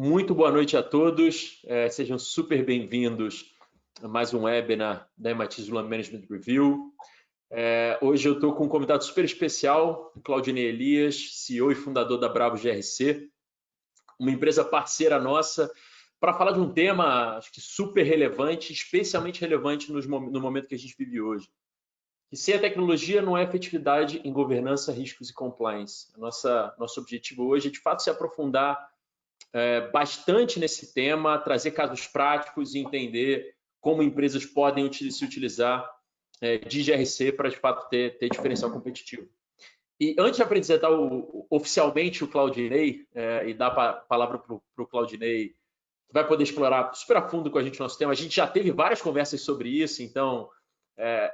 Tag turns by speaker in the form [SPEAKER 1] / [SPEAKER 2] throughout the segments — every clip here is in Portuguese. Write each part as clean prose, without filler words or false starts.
[SPEAKER 1] Muito boa noite a todos, sejam super bem-vindos a mais um webinar da MIT Sloan Management Review. Hoje eu estou com um convidado super especial, Claudinei Elias, CEO e fundador da Bravo GRC, uma empresa parceira nossa, para falar de um tema acho que super relevante, especialmente relevante no momento que a gente vive hoje. E sem a tecnologia não é efetividade em governança, riscos e compliance. Nosso objetivo hoje é, de fato, se aprofundar bastante nesse tema, trazer casos práticos e entender como empresas podem se utilizar de GRC para, de fato, ter diferencial competitivo. E antes de apresentar oficialmente o Claudinei e dar a palavra para o Claudinei, que vai poder explorar super a fundo com a gente o nosso tema, a gente já teve várias conversas sobre isso, então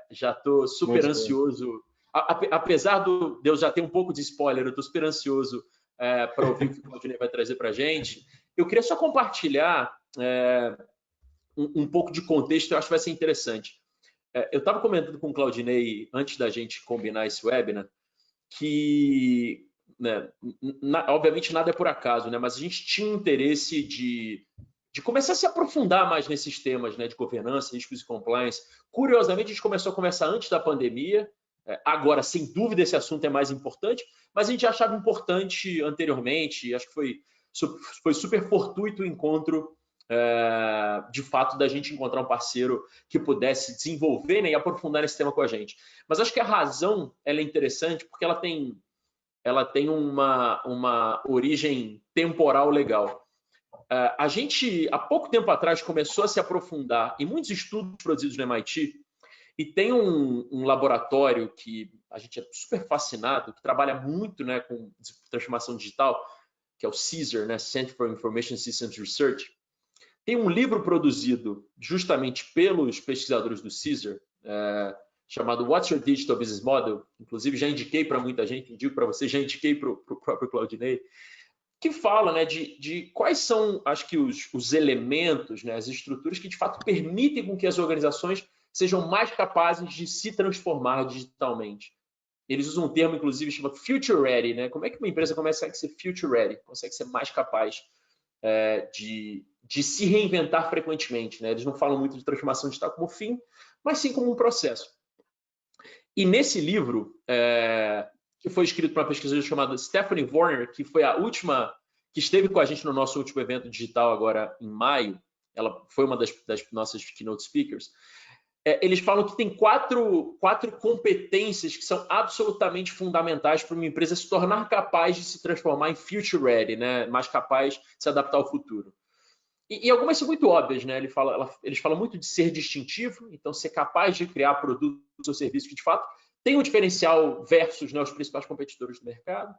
[SPEAKER 1] já estou super ansioso. Apesar de eu já ter um pouco de spoiler, eu estou super ansioso para ouvir o que o Claudinei vai trazer para a gente. Eu queria só compartilhar um pouco de contexto, eu acho que vai ser interessante. Eu estava comentando com o Claudinei, antes da gente combinar esse webinar, que, né, obviamente, nada é por acaso, né, mas a gente tinha interesse de começar a se aprofundar mais nesses temas, né, de governança, riscos e compliance. Curiosamente, a gente começou a conversar antes da pandemia. Agora, sem dúvida, esse assunto é mais importante, mas a gente achava importante anteriormente. Acho que foi super fortuito o encontro, de fato, da gente encontrar um parceiro que pudesse desenvolver, né, e aprofundar esse tema com a gente. Mas acho que a razão ela é interessante porque ela tem uma origem temporal legal. A gente, há pouco tempo atrás, começou a se aprofundar em muitos estudos produzidos no MIT, e tem um laboratório que a gente é super fascinado, que trabalha muito, né, com transformação digital, que é o CISR, né, Center for Information Systems Research. Tem um livro produzido justamente pelos pesquisadores do CISR, chamado What's Your Digital Business Model? Inclusive, já indiquei para muita gente, indico para você, já indiquei para o próprio Claudinei, que fala, né, de quais são, acho que, os elementos, né, as estruturas que, de fato, permitem com que as organizações sejam mais capazes de se transformar digitalmente. Eles usam um termo, inclusive, chamado Future Ready, né? Como é que uma empresa consegue ser Future Ready? Consegue ser mais capaz de se reinventar frequentemente, né? Eles não falam muito de transformação digital como fim, mas sim como um processo. E nesse livro, que foi escrito por uma pesquisadora chamada Stephanie Warner, que foi a última, que esteve com a gente no nosso último evento digital agora em maio, ela foi uma das nossas keynote speakers. Eles falam que tem quatro competências que são absolutamente fundamentais para uma empresa se tornar capaz de se transformar em future ready, né? Mais capaz de se adaptar ao futuro. E algumas são muito óbvias, né? Eles falam muito de ser distintivo, então ser capaz de criar produtos ou serviços que, de fato, tem um diferencial versus, né, os principais competidores do mercado,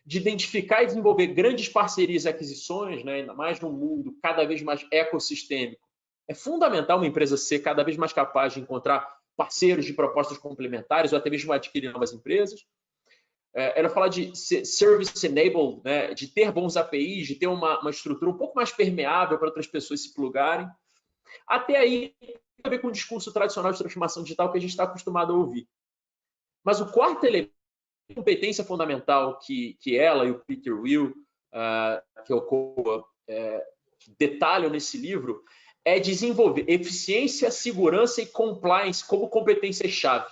[SPEAKER 1] de identificar e desenvolver grandes parcerias e aquisições, né, ainda mais num mundo cada vez mais ecossistêmico. É fundamental uma empresa ser cada vez mais capaz de encontrar parceiros de propostas complementares ou até mesmo adquirir novas empresas. Ela fala de service enabled, né, de ter bons APIs, de ter uma estrutura um pouco mais permeável para outras pessoas se plugarem. Até aí, tem a ver com o discurso tradicional de transformação digital que a gente está acostumado a ouvir. Mas o quarto elemento, competência fundamental que ela e o Peter Will, que eu detalham nesse livro, é desenvolver eficiência, segurança e compliance como competência-chave.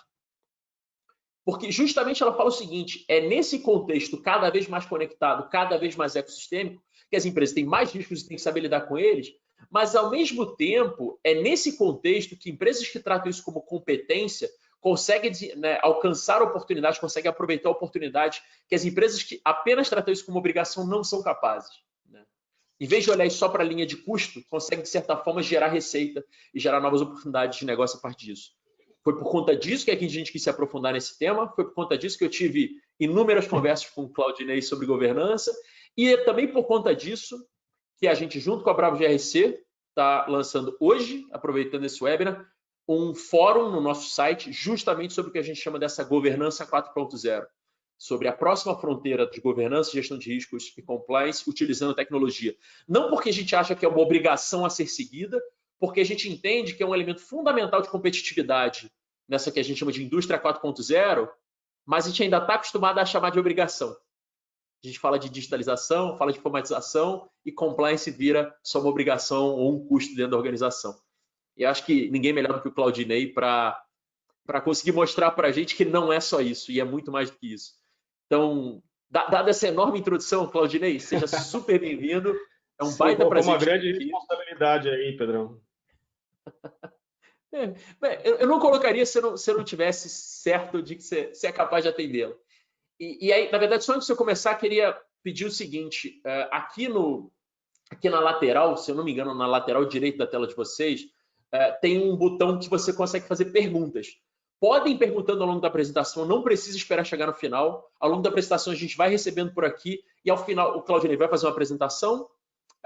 [SPEAKER 1] Porque justamente ela fala o seguinte, é nesse contexto cada vez mais conectado, cada vez mais ecossistêmico, que as empresas têm mais riscos e têm que saber lidar com eles, mas ao mesmo tempo é nesse contexto que empresas que tratam isso como competência conseguem, né, alcançar oportunidades, conseguem aproveitar oportunidades que as empresas que apenas tratam isso como obrigação não são capazes. Né? Em vez de olhar só para a linha de custo, conseguem, de certa forma, gerar receita e gerar novas oportunidades de negócio a partir disso. Foi por conta disso que a gente quis se aprofundar nesse tema, foi por conta disso que eu tive inúmeras conversas com o Claudinei sobre governança, e é também por conta disso que a gente, junto com a Bravo GRC, está lançando hoje, aproveitando esse webinar, um fórum no nosso site justamente sobre o que a gente chama dessa governança 4.0, sobre a próxima fronteira de governança, gestão de riscos e compliance utilizando tecnologia. Não porque a gente acha que é uma obrigação a ser seguida, porque a gente entende que é um elemento fundamental de competitividade nessa que a gente chama de indústria 4.0, mas a gente ainda está acostumado a chamar de obrigação. a gente fala de digitalização, fala de informatização e compliance vira só uma obrigação ou um custo dentro da organização. E acho que ninguém melhor do que o Claudinei para conseguir mostrar para a gente que não é só isso, e é muito mais do que isso. Então, dada essa enorme introdução, Claudinei, seja super bem-vindo. É um baita prazer.
[SPEAKER 2] Uma grande responsabilidade aí, Pedrão.
[SPEAKER 1] Eu não colocaria se eu não tivesse certo de que você é capaz de atendê-la. E aí, na verdade, só antes de eu começar, queria pedir o seguinte: aqui na lateral, se eu não me engano, na lateral direita da tela de vocês, tem um botão que você consegue fazer perguntas. Podem ir perguntando ao longo da apresentação, não precisa esperar chegar no final. Ao longo da apresentação, a gente vai recebendo por aqui e ao final, o Claudinei vai fazer uma apresentação.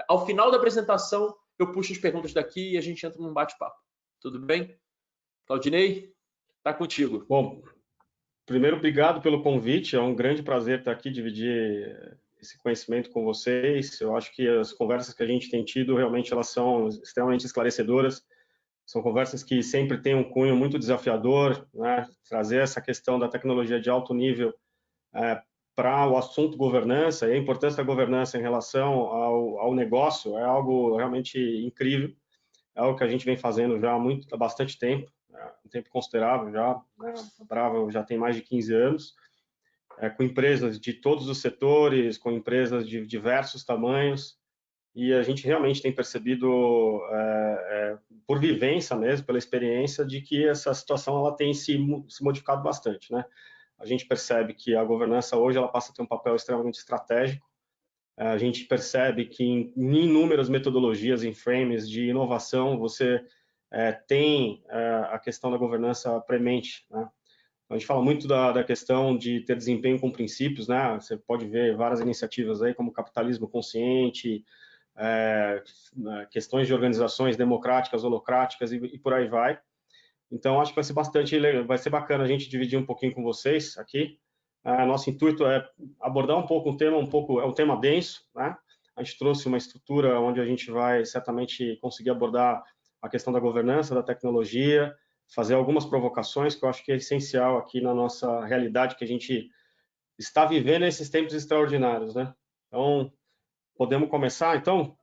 [SPEAKER 1] Ao final da apresentação, eu puxo as perguntas daqui e a gente entra num bate-papo. Tudo bem? Claudinei, tá contigo.
[SPEAKER 2] Bom, primeiro, obrigado pelo convite. É um grande prazer estar aqui, dividir esse conhecimento com vocês. Eu acho que as conversas que a gente tem tido, realmente, elas são extremamente esclarecedoras. São conversas que sempre têm um cunho muito desafiador, né? Trazer essa questão da tecnologia de alto nível para o assunto governança e a importância da governança em relação ao negócio é algo realmente incrível. É algo que a gente vem fazendo já há bastante tempo, um tempo considerável já, né? A Brava já tem mais de 15 anos, com empresas de todos os setores, com empresas de diversos tamanhos, e a gente realmente tem percebido, por vivência mesmo, pela experiência, de que essa situação ela tem se modificado bastante, né? A gente percebe que a governança hoje ela passa a ter um papel extremamente estratégico. A gente percebe que em inúmeras metodologias, em frames de inovação, você tem a questão da governança premente, né? A gente fala muito da questão de ter desempenho com princípios, né? Você pode ver várias iniciativas aí, como capitalismo consciente, questões de organizações democráticas, holocráticas e por aí vai. Então, acho que vai ser bacana a gente dividir um pouquinho com vocês aqui. Nosso intuito é abordar um pouco é um tema denso, né? A gente trouxe uma estrutura onde a gente vai certamente conseguir abordar a questão da governança, da tecnologia, fazer algumas provocações que eu acho que é essencial aqui na nossa realidade que a gente está vivendo nesses tempos extraordinários, né? Então, podemos começar, então?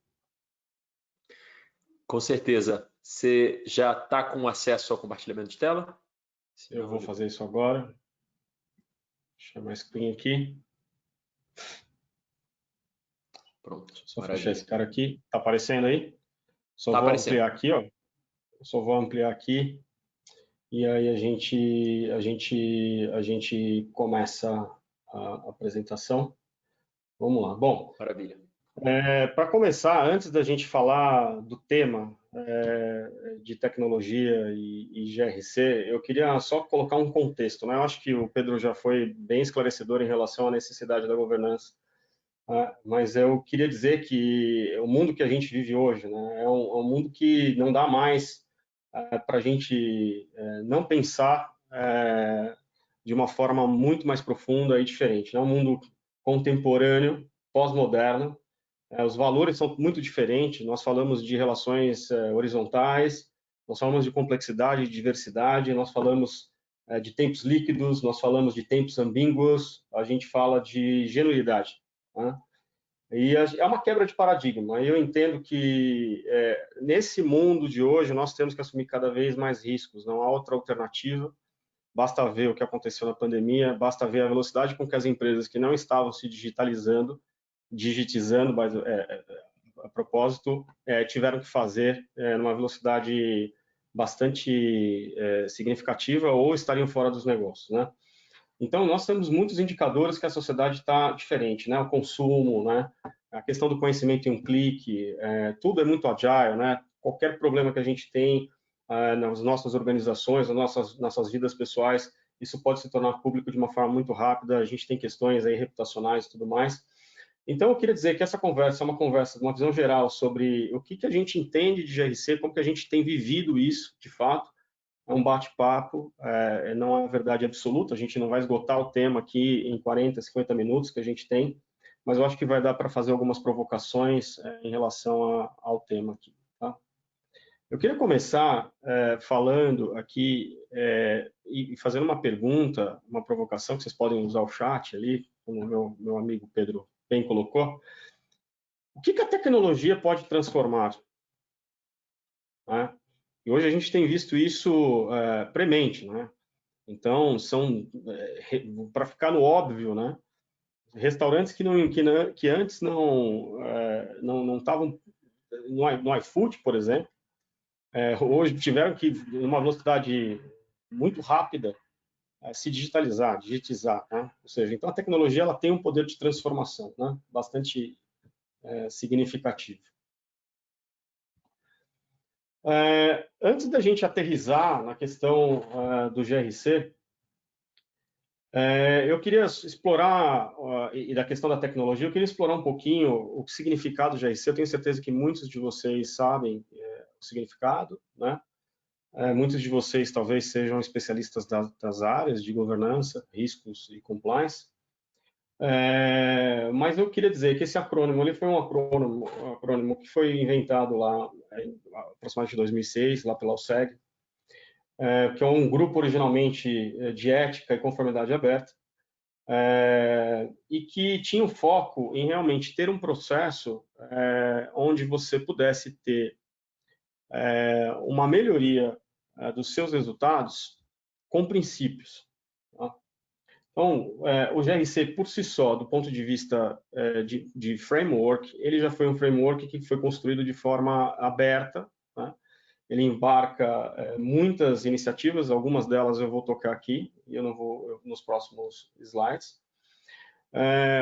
[SPEAKER 1] Com certeza. Você já está com acesso ao compartilhamento de tela?
[SPEAKER 2] Eu vou fazer isso agora. Deixa mais screen aqui.
[SPEAKER 1] Pronto.
[SPEAKER 2] Só fechar esse cara aqui. Tá aparecendo aí? Só vou ampliar aqui, ó. Só vou ampliar aqui. E aí a gente começa a apresentação. Vamos lá. Bom,
[SPEAKER 1] maravilha.
[SPEAKER 2] Para começar, antes da gente falar do tema de tecnologia e GRC, eu queria só colocar um contexto, né? Eu acho que o Pedro já foi bem esclarecedor em relação à necessidade da governança, né? Mas eu queria dizer que o mundo que a gente vive hoje, né, é um mundo que não dá mais para a gente não pensar de uma forma muito mais profunda e diferente. É um mundo contemporâneo, pós-moderno. Os valores são muito diferentes. Nós falamos de relações horizontais, nós falamos de complexidade, de diversidade, nós falamos de tempos líquidos, nós falamos de tempos ambíguos, a gente fala de genuinidade, né? E é uma quebra de paradigma. Eu entendo que nesse mundo de hoje nós temos que assumir cada vez mais riscos. Não há outra alternativa. Basta ver o que aconteceu na pandemia, basta ver a velocidade com que as empresas que não estavam se digitizando, mas, a propósito, tiveram que fazer numa velocidade bastante significativa ou estariam fora dos negócios, né? Então, nós temos muitos indicadores que a sociedade está diferente, né? O consumo, né? A questão do conhecimento em um clique, tudo é muito agile, né? Qualquer problema que a gente tem nas nossas organizações, nas nossas vidas pessoais, isso pode se tornar público de uma forma muito rápida. A gente tem questões aí reputacionais e tudo mais. Então, eu queria dizer que essa conversa é uma conversa, uma visão geral sobre o que a gente entende de GRC, como que a gente tem vivido isso, de fato. É um bate-papo, não é verdade absoluta, a gente não vai esgotar o tema aqui em 40, 50 minutos que a gente tem, mas eu acho que vai dar para fazer algumas provocações em relação ao tema aqui. Tá? Eu queria começar falando aqui e fazendo uma pergunta, uma provocação, que vocês podem usar o chat ali, como o meu amigo Pedro bem colocou. O que a tecnologia pode transformar? Né? E hoje a gente tem visto isso premente, né? Então, para ficar no óbvio, né? Restaurantes que antes não estavam no iFood, por exemplo, hoje tiveram que, numa velocidade muito rápida, se digitizar, né? Ou seja, então a tecnologia ela tem um poder de transformação, né? Bastante significativo. Antes da gente aterrissar na questão do GRC, eu queria explorar, e da questão da tecnologia, eu queria explorar um pouquinho o significado do GRC. Eu tenho certeza que muitos de vocês sabem o significado, né? Muitos de vocês talvez sejam especialistas das áreas de governança, riscos e compliance. Mas eu queria dizer que esse acrônimo ele foi um acrônimo que foi inventado lá aproximadamente em 2006, lá pela OSCE, que é um grupo originalmente de ética e conformidade aberta, e que tinha o foco em realmente ter um processo onde você pudesse ter uma melhoria dos seus resultados com princípios. Tá? Então, o GRC por si só, do ponto de vista de framework, ele já foi um framework que foi construído de forma aberta, né? Ele embarca muitas iniciativas, algumas delas eu vou tocar aqui, e eu não vou nos próximos slides.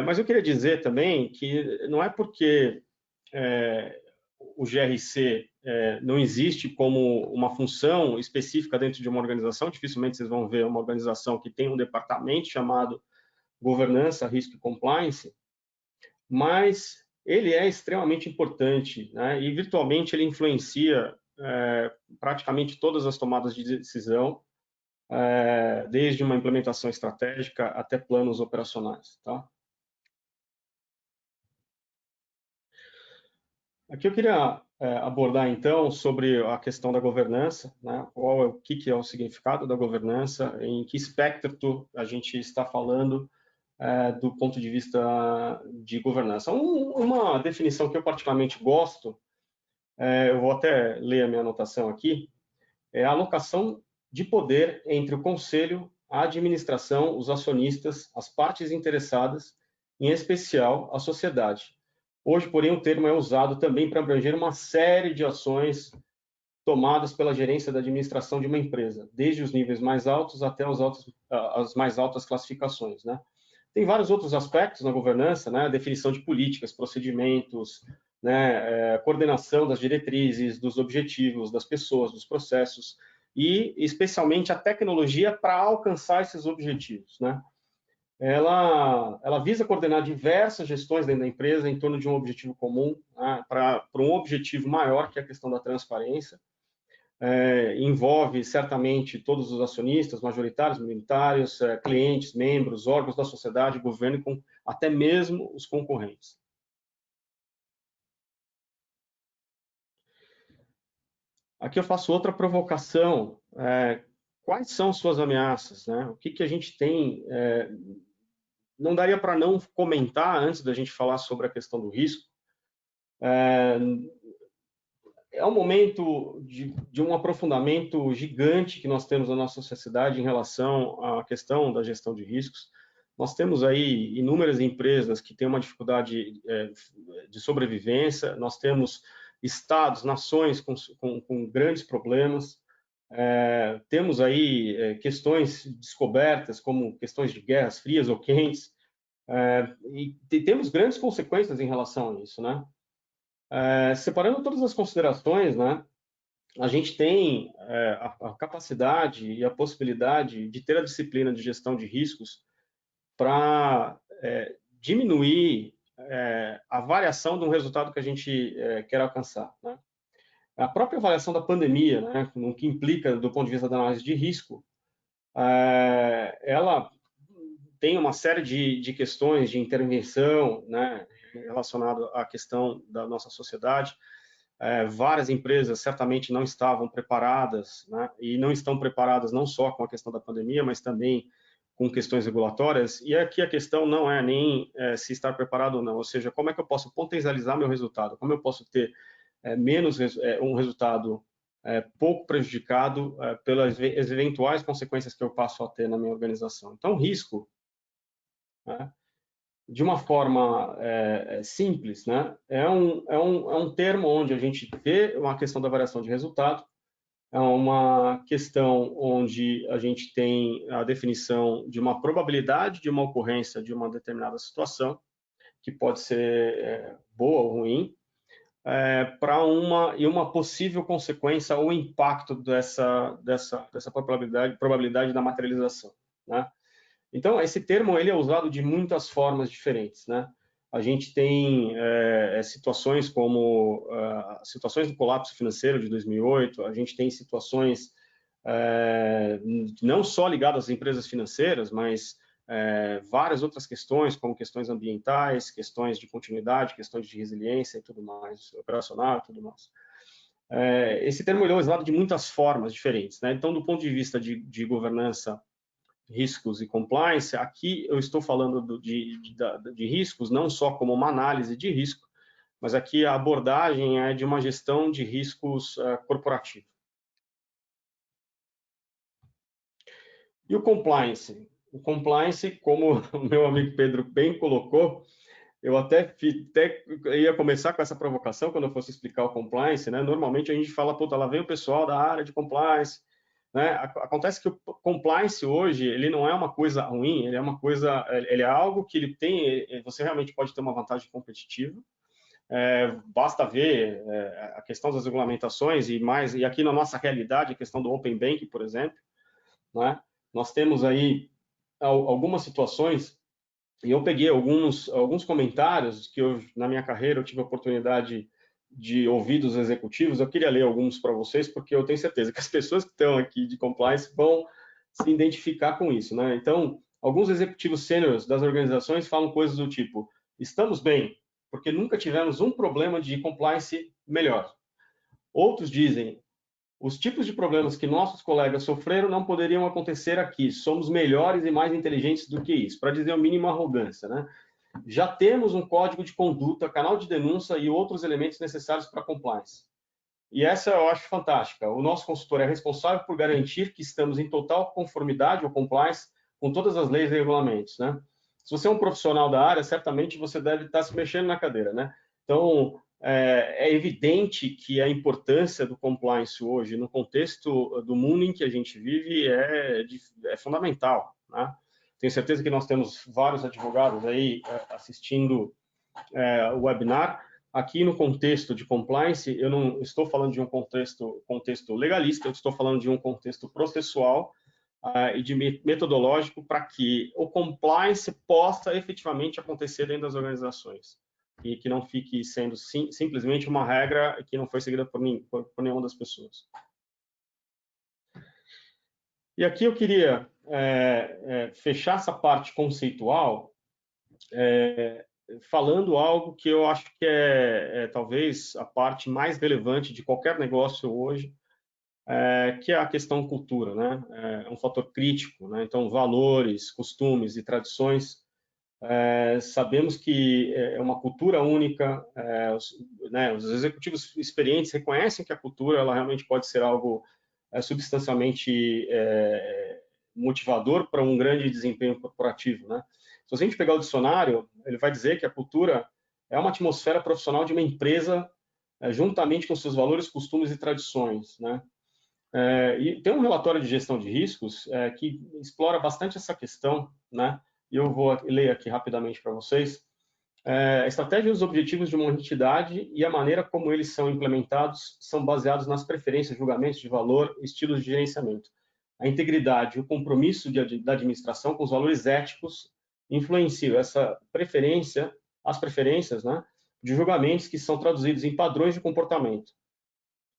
[SPEAKER 2] Mas eu queria dizer também que não é porque o GRC não existe como uma função específica dentro de uma organização, dificilmente vocês vão ver uma organização que tem um departamento chamado governança, risco e compliance, mas ele é extremamente importante, né? E virtualmente ele influencia praticamente todas as tomadas de decisão, desde uma implementação estratégica até planos operacionais, tá? Aqui eu queria abordar, então, sobre a questão da governança, né? O que é o significado da governança, em que espectro a gente está falando do ponto de vista de governança. Uma definição que eu particularmente gosto, eu vou até ler a minha anotação aqui, é a alocação de poder entre o conselho, a administração, os acionistas, as partes interessadas, em especial a sociedade. Hoje, porém, o termo é usado também para abranger uma série de ações tomadas pela gerência da administração de uma empresa, desde os níveis mais altos até as mais altas classificações, né? Tem vários outros aspectos na governança, né? A definição de políticas, procedimentos, né? Coordenação das diretrizes, dos objetivos, das pessoas, dos processos e, especialmente, a tecnologia para alcançar esses objetivos, né? Ela visa coordenar diversas gestões dentro da empresa em torno de um objetivo comum, né? Para um objetivo maior, que é a questão da transparência. Envolve certamente todos os acionistas, majoritários, minoritários, clientes, membros, órgãos da sociedade, governo, com até mesmo os concorrentes. Aqui eu faço outra provocação. Quais são suas ameaças, né? O que a gente tem? Não daria para não comentar, antes da gente falar sobre a questão do risco, é um momento de um aprofundamento gigante que nós temos na nossa sociedade em relação à questão da gestão de riscos. Nós temos aí inúmeras empresas que têm uma dificuldade de sobrevivência, nós temos estados, nações com grandes problemas, temos aí questões descobertas, como questões de guerras frias ou quentes, e temos grandes consequências em relação a isso, né? Separando todas as considerações, né, a gente tem a capacidade e a possibilidade de ter a disciplina de gestão de riscos para diminuir a variação de um resultado que a gente quer alcançar, né? A própria avaliação da pandemia, né, no que implica do ponto de vista da análise de risco, ela tem uma série de questões de intervenção, né, relacionado à questão da nossa sociedade. várias empresas certamente não estavam preparadas, né? E não estão preparadas não só com a questão da pandemia, mas também com questões regulatórias. E aqui a questão não é nem se estar preparado ou não, ou seja, como é que eu posso potencializar meu resultado, como eu posso ter um resultado pouco prejudicado pelas eventuais consequências que eu passo a ter na minha organização. Então, risco, né, de uma forma simples, né, é um termo onde a gente vê uma questão da variação de resultado, é uma questão onde a gente tem a definição de uma probabilidade de uma ocorrência de uma determinada situação, que pode ser boa ou ruim, para uma possível consequência ou impacto dessa probabilidade da materialização, né? Então, esse termo ele é usado de muitas formas diferentes, né? A gente tem situações como situações do colapso financeiro de 2008, a gente tem situações não só ligadas às empresas financeiras, mas várias outras questões, como questões ambientais, questões de continuidade, questões de resiliência e tudo mais, operacional e tudo mais. Esse termo ele é usado de muitas formas diferentes, né? Então, do ponto de vista de governança, riscos e compliance, aqui eu estou falando de riscos não só como uma análise de risco, mas aqui a abordagem é de uma gestão de riscos corporativa. E o compliance? O compliance, como o meu amigo Pedro bem colocou, eu até ia começar com essa provocação quando eu fosse explicar o compliance, né? Normalmente a gente fala, puta, lá vem o pessoal da área de compliance, né? Acontece que o compliance hoje, ele não é uma coisa ruim, ele é algo que ele tem, você realmente pode ter uma vantagem competitiva, basta ver a questão das regulamentações e aqui na nossa realidade, a questão do Open Bank, por exemplo, né? Nós temos aí algumas situações, e eu peguei alguns comentários que na minha carreira eu tive a oportunidade de ouvir dos executivos. Eu queria ler alguns para vocês, porque eu tenho certeza que as pessoas que estão aqui de compliance vão se identificar com isso, né? Então, alguns executivos sêniores das organizações falam coisas do tipo: estamos bem, porque nunca tivemos um problema de compliance melhor. Outros dizem: os tipos de problemas que nossos colegas sofreram não poderiam acontecer aqui. Somos melhores e mais inteligentes do que isso, para dizer o mínimo arrogância, né? Já temos um código de conduta, canal de denúncia e outros elementos necessários para compliance. E essa eu acho fantástica. O nosso consultor é responsável por garantir que estamos em total conformidade ou compliance com todas as leis e regulamentos, né? Se você é um profissional da área, certamente você deve estar se mexendo na cadeira, né? Então, é evidente que a importância do compliance hoje, no contexto do mundo em que a gente vive, é fundamental, né? Tenho certeza que nós temos vários advogados aí assistindo o webinar. Aqui no contexto de compliance, eu não estou falando de um contexto legalista, eu estou falando de um contexto processual e de metodológico para que o compliance possa efetivamente acontecer dentro das organizações e que não fique sendo simplesmente uma regra que não foi seguida por nenhuma das pessoas. E aqui eu queria fechar essa parte conceitual falando algo que eu acho que talvez a parte mais relevante de qualquer negócio hoje, que é a questão cultura, né? É um fator crítico, né? Então, valores, costumes e tradições, sabemos que é uma cultura única, os executivos experientes reconhecem que a cultura ela realmente pode ser algo substancialmente motivador para um grande desempenho corporativo, né? Se a gente pegar o dicionário, ele vai dizer que a cultura é uma atmosfera profissional de uma empresa juntamente com seus valores, costumes e tradições, né? E tem um relatório de gestão de riscos que explora bastante essa questão, né? E eu vou ler aqui rapidamente para vocês. A estratégia e os objetivos de uma entidade e a maneira como eles são implementados são baseados nas preferências, julgamentos de valor e estilos de gerenciamento. A integridade e o compromisso da administração com os valores éticos influenciam as preferências, né, de julgamentos que são traduzidos em padrões de comportamento.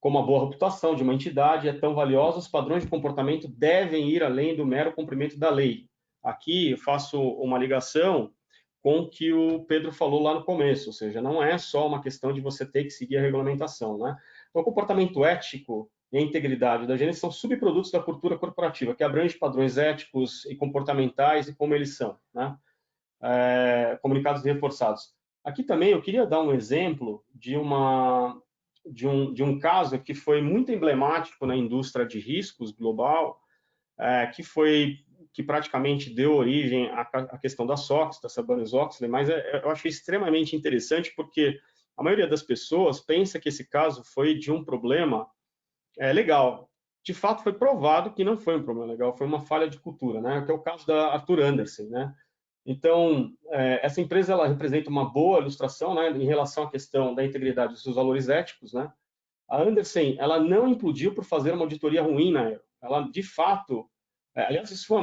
[SPEAKER 2] Como a boa reputação de uma entidade é tão valiosa, os padrões de comportamento devem ir além do mero cumprimento da lei. Aqui eu faço uma ligação com o que o Pedro falou lá no começo, ou seja, não é só uma questão de você ter que seguir a regulamentação, né? Então, o comportamento ético e a integridade da gerência são subprodutos da cultura corporativa, que abrange padrões éticos e comportamentais e como eles são, né? Comunicados e reforçados. Aqui também eu queria dar um exemplo de um caso que foi muito emblemático na indústria de riscos global, que praticamente deu origem à questão da SOX, da Sarbanes-Oxley, mas eu achei extremamente interessante porque a maioria das pessoas pensa que esse caso foi de um problema legal. De fato, foi provado que não foi um problema legal, foi uma falha de cultura, né? Que é o caso da Arthur Andersen, né? Então, essa empresa ela representa uma boa ilustração, né, em relação à questão da integridade dos seus valores éticos, né? A Andersen, ela não implodiu por fazer uma auditoria ruim na Aero. Ela, de fato, aliás, isso foi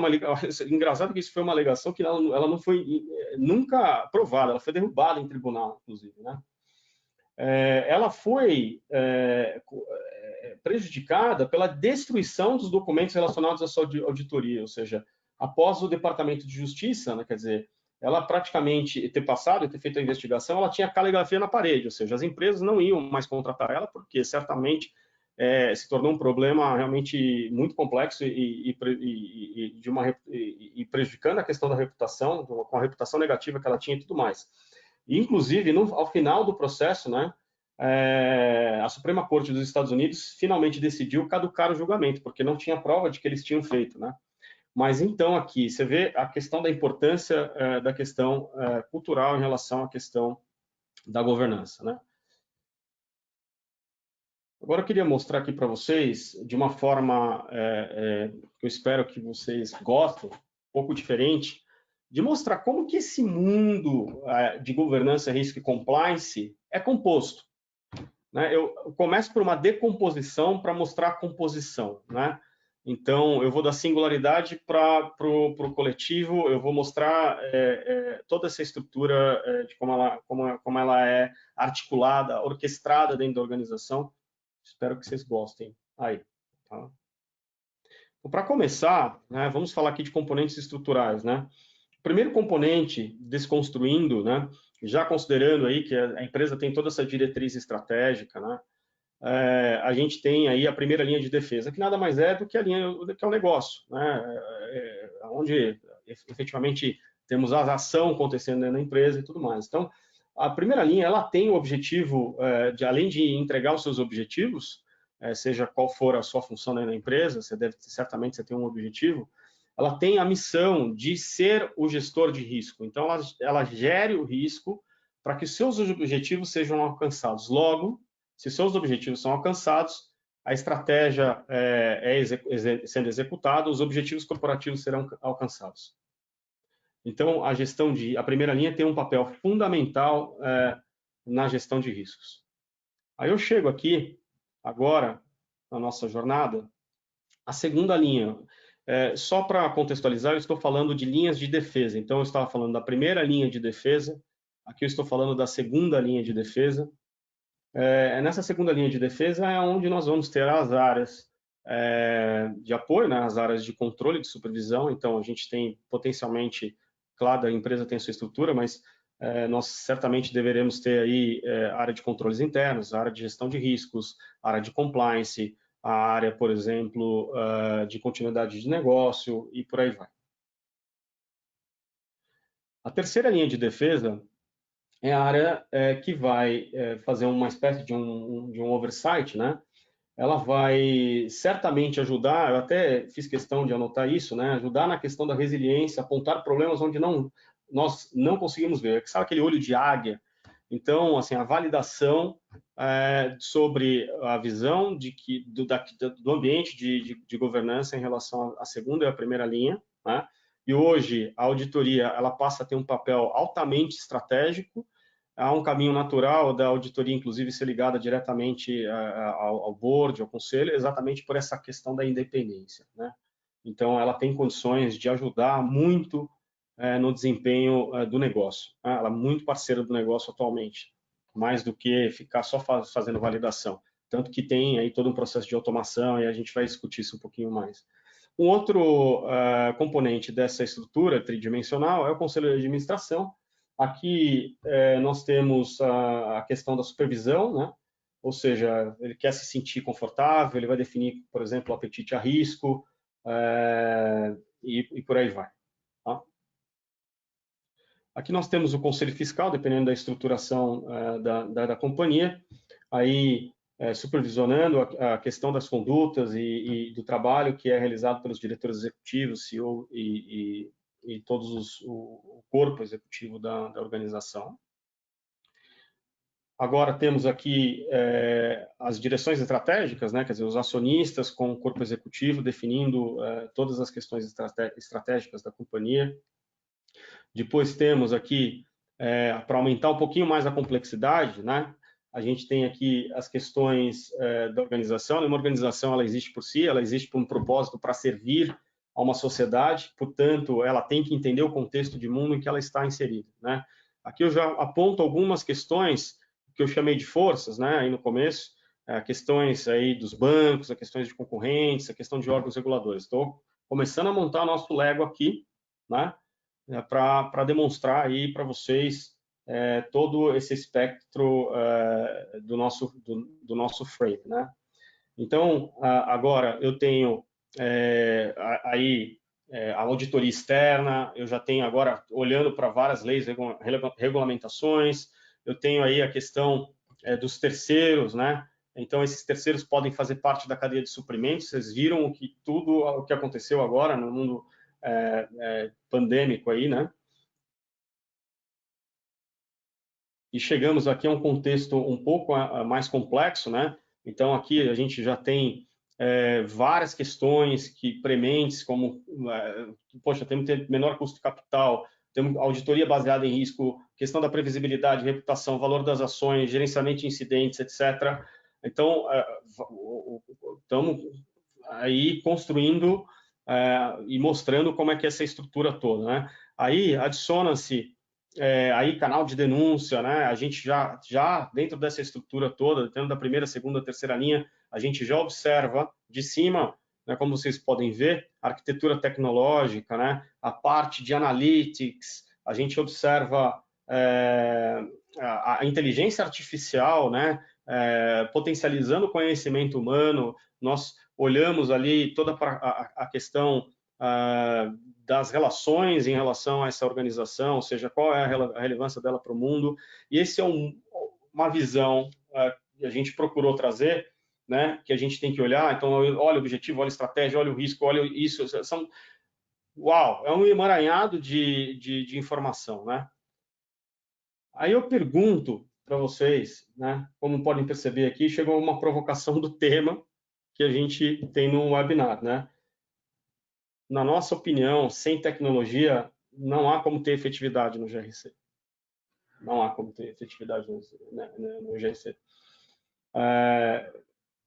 [SPEAKER 2] engraçado que isso foi uma alegação que ela não foi nunca provada, ela foi derrubada em tribunal, inclusive, né? Ela foi prejudicada pela destruição dos documentos relacionados à sua auditoria, ou seja, após o Departamento de Justiça, né, quer dizer, ela praticamente ter passado e ter feito a investigação, ela tinha caligrafia na parede, ou seja, as empresas não iam mais contratar ela, porque certamente se tornou um problema realmente muito complexo e prejudicando a questão da reputação, com a reputação negativa que ela tinha e tudo mais. E, inclusive, ao final do processo, né, a Suprema Corte dos Estados Unidos finalmente decidiu caducar o julgamento, porque não tinha prova de que eles tinham feito, né? Mas então aqui você vê a questão da importância da questão cultural em relação à questão da governança, né? Agora eu queria mostrar aqui para vocês de uma forma que eu espero que vocês gostem, um pouco diferente, de mostrar como que esse mundo de governança, risco e compliance é composto. Né? Eu começo por uma decomposição para mostrar a composição, né? Então, eu vou da singularidade para o coletivo, eu vou mostrar toda essa estrutura de como ela é articulada, orquestrada dentro da organização. Espero que vocês gostem. Aí, tá? Então, para começar, né, vamos falar aqui de componentes estruturais, né? O primeiro componente, desconstruindo, né, já considerando aí que a empresa tem toda essa diretriz estratégica, né, a gente tem aí a primeira linha de defesa, que nada mais é do que que é o negócio, né, onde efetivamente temos a ação acontecendo dentro da empresa e tudo mais. Então, a primeira linha, ela tem o objetivo de, além de entregar os seus objetivos, seja qual for a sua função na empresa, certamente você tem um objetivo, ela tem a missão de ser o gestor de risco. Então, ela gere o risco para que os seus objetivos sejam alcançados. Logo, se seus objetivos são alcançados, a estratégia sendo executada, os objetivos corporativos serão alcançados. Então, a primeira linha tem um papel fundamental na gestão de riscos. Aí eu chego aqui, agora, na nossa jornada, a segunda linha. Só para contextualizar, eu estou falando de linhas de defesa. Então, eu estava falando da primeira linha de defesa, aqui eu estou falando da segunda linha de defesa. Nessa segunda linha de defesa é onde nós vamos ter as áreas de apoio, né, as áreas de controle, de supervisão. Então, a gente tem potencialmente, claro, a empresa tem a sua estrutura, mas nós certamente deveremos ter aí a área de controles internos, a área de gestão de riscos, a área de compliance, a área, por exemplo, de continuidade de negócio e por aí vai. A terceira linha de defesa é a área que vai fazer uma espécie de um oversight, né? Ela vai certamente ajudar, eu até fiz questão de anotar isso, né? Ajudar na questão da resiliência, apontar problemas onde nós não conseguimos ver. Sabe aquele olho de águia? Então, assim, a validação sobre a visão do ambiente de governança em relação à segunda e à primeira linha, né? E hoje a auditoria ela passa a ter um papel altamente estratégico. Há um caminho natural da auditoria, inclusive, ser ligada diretamente ao board, ao conselho, exatamente por essa questão da independência, né? Então, ela tem condições de ajudar muito no desempenho do negócio. Ela é muito parceira do negócio atualmente, mais do que ficar só fazendo validação. Tanto que tem aí todo um processo de automação e a gente vai discutir isso um pouquinho mais. Um outro componente dessa estrutura tridimensional é o conselho de administração, Aqui nós temos a questão da supervisão, né? Ou seja, ele quer se sentir confortável, ele vai definir, por exemplo, o apetite a risco, e por aí vai. Tá? Aqui nós temos o conselho fiscal, dependendo da estruturação da companhia, aí supervisionando a questão das condutas e do trabalho que é realizado pelos diretores executivos, CEO e todos o corpo executivo da organização. Agora temos aqui as direções estratégicas, né? Quer dizer, os acionistas com o corpo executivo definindo todas as questões estratégicas da companhia. Depois temos aqui, para aumentar um pouquinho mais a complexidade, né? A gente tem aqui as questões da organização. Uma organização, ela existe por si, ela existe por um propósito para servir a uma sociedade, portanto, ela tem que entender o contexto de mundo em que ela está inserida, né? Aqui eu já aponto algumas questões que eu chamei de forças, né, aí no começo, questões aí dos bancos, questões de concorrentes, a questão de órgãos reguladores. Estou começando a montar nosso Lego aqui, né, para demonstrar aí para vocês todo esse espectro do nosso frame, né. Então, agora eu tenho aí a auditoria externa, eu já tenho agora, olhando para várias leis, regulamentações, eu tenho aí a questão dos terceiros, né? Então, esses terceiros podem fazer parte da cadeia de suprimentos. Vocês viram tudo o que aconteceu agora no mundo pandêmico aí, né? E chegamos aqui a um contexto um pouco mais complexo, né? Então, aqui a gente já tem várias questões prementes, como, poxa, temos que ter menor custo de capital, temos auditoria baseada em risco, questão da previsibilidade, reputação, valor das ações, gerenciamento de incidentes, etc. Então, estamos aí construindo e mostrando como é que é essa estrutura toda, né? Aí adiciona-se aí canal de denúncia, né? A gente já dentro dessa estrutura toda, dentro da primeira, segunda, terceira linha, a gente já observa de cima, né, como vocês podem ver, a arquitetura tecnológica, né? A parte de analytics, a gente observa a inteligência artificial, né? Potencializando o conhecimento humano. Nós olhamos ali toda a questão das relações em relação a essa organização, ou seja, qual é a relevância dela para o mundo. E esse é uma visão que a gente procurou trazer, né, que a gente tem que olhar. Então, olha o objetivo, olha a estratégia, olha o risco, olha isso. Uau, é um emaranhado de informação, né? Aí eu pergunto para vocês, né, como podem perceber aqui, chegou uma provocação do tema que a gente tem no webinar, né? Na nossa opinião, sem tecnologia, não há como ter efetividade no GRC. Não há como ter efetividade no GRC.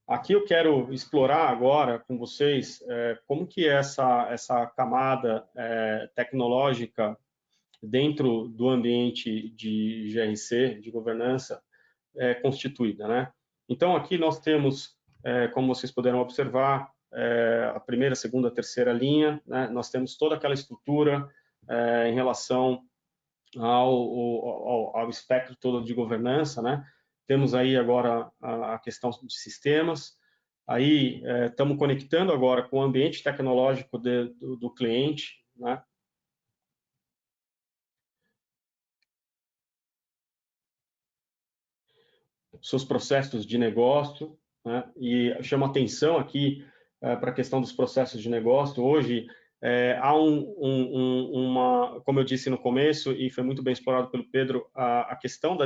[SPEAKER 2] Aqui eu quero explorar agora com vocês como que essa camada tecnológica dentro do ambiente de GRC, de governança, é constituída, né? Então, aqui nós temos, como vocês puderam observar, a primeira, segunda, terceira linha, né? Nós temos toda aquela estrutura em relação ao espectro todo de governança, né? Temos aí agora a questão de sistemas, aí estamos conectando agora com o ambiente tecnológico do cliente, né? Seus processos de negócio, né? E chama atenção aqui para a questão dos processos de negócio. Hoje há como eu disse no começo, e foi muito bem explorado pelo Pedro, a questão da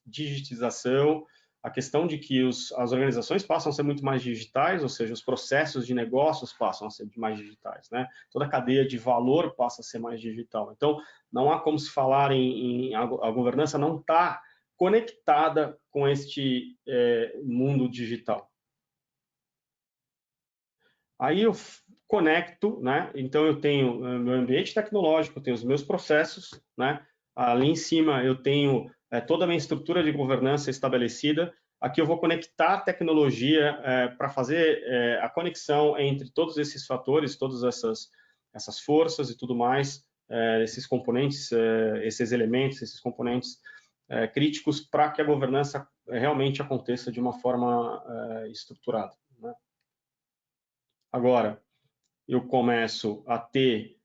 [SPEAKER 2] digitização, a questão de que as organizações passam a ser muito mais digitais, ou seja, os processos de negócios passam a ser mais digitais, né? Toda a cadeia de valor passa a ser mais digital. Então, não há como se falar a governança não está conectada com este mundo digital. Aí eu conecto, né? Então eu tenho meu ambiente tecnológico, eu tenho os meus processos, né? Ali em cima eu tenho toda a minha estrutura de governança estabelecida. Aqui eu vou conectar a tecnologia para fazer a conexão entre todos esses fatores, todas essas forças e tudo mais, esses componentes, esses elementos, esses componentes críticos para que a governança realmente aconteça de uma forma estruturada, né? Agora, eu começo a ter,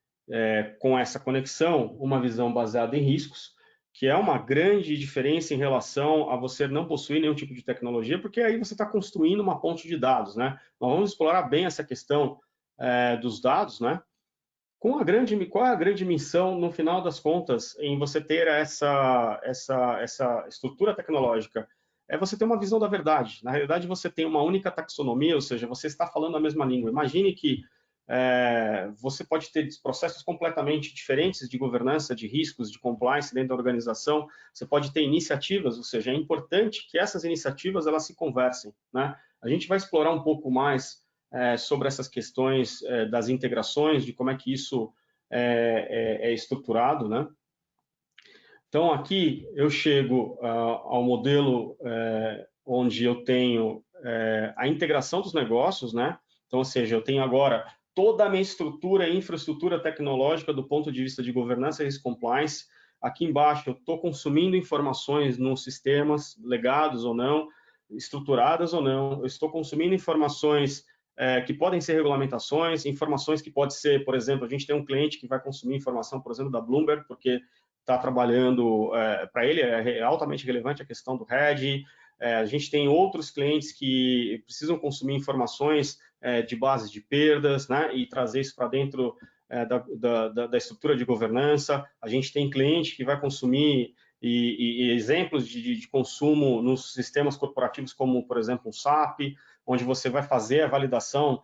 [SPEAKER 2] com essa conexão, uma visão baseada em riscos, que é uma grande diferença em relação a você não possuir nenhum tipo de tecnologia, porque aí você está construindo uma ponte de dados, né? Nós vamos explorar bem essa questão dos dados, né? Qual é a grande missão, no final das contas, em você ter essa estrutura tecnológica? É você ter uma visão da verdade. Na realidade, você tem uma única taxonomia, ou seja, você está falando a mesma língua. Imagine que você pode ter processos completamente diferentes de governança, de riscos, de compliance dentro da organização. Você pode ter iniciativas, ou seja, é importante que essas iniciativas elas se conversem, né? A gente vai explorar um pouco mais sobre essas questões das integrações, de como é que isso é estruturado, né? Então, aqui eu chego ao modelo onde eu tenho a integração dos negócios, né? Então, ou seja, eu tenho agora toda a minha estrutura e infraestrutura tecnológica do ponto de vista de governança e risk compliance. Aqui embaixo eu estou consumindo informações nos sistemas, legados ou não, estruturadas ou não. Eu estou consumindo informações que podem ser regulamentações, informações que pode ser, por exemplo, a gente tem um cliente que vai consumir informação, por exemplo, da Bloomberg, porque está trabalhando, para ele é altamente relevante a questão do hedge. A gente tem outros clientes que precisam consumir informações de bases de perdas, né, e trazer isso para dentro da estrutura de governança. A gente tem cliente que vai consumir e exemplos de consumo nos sistemas corporativos, como, por exemplo, um SAP, onde você vai fazer a validação,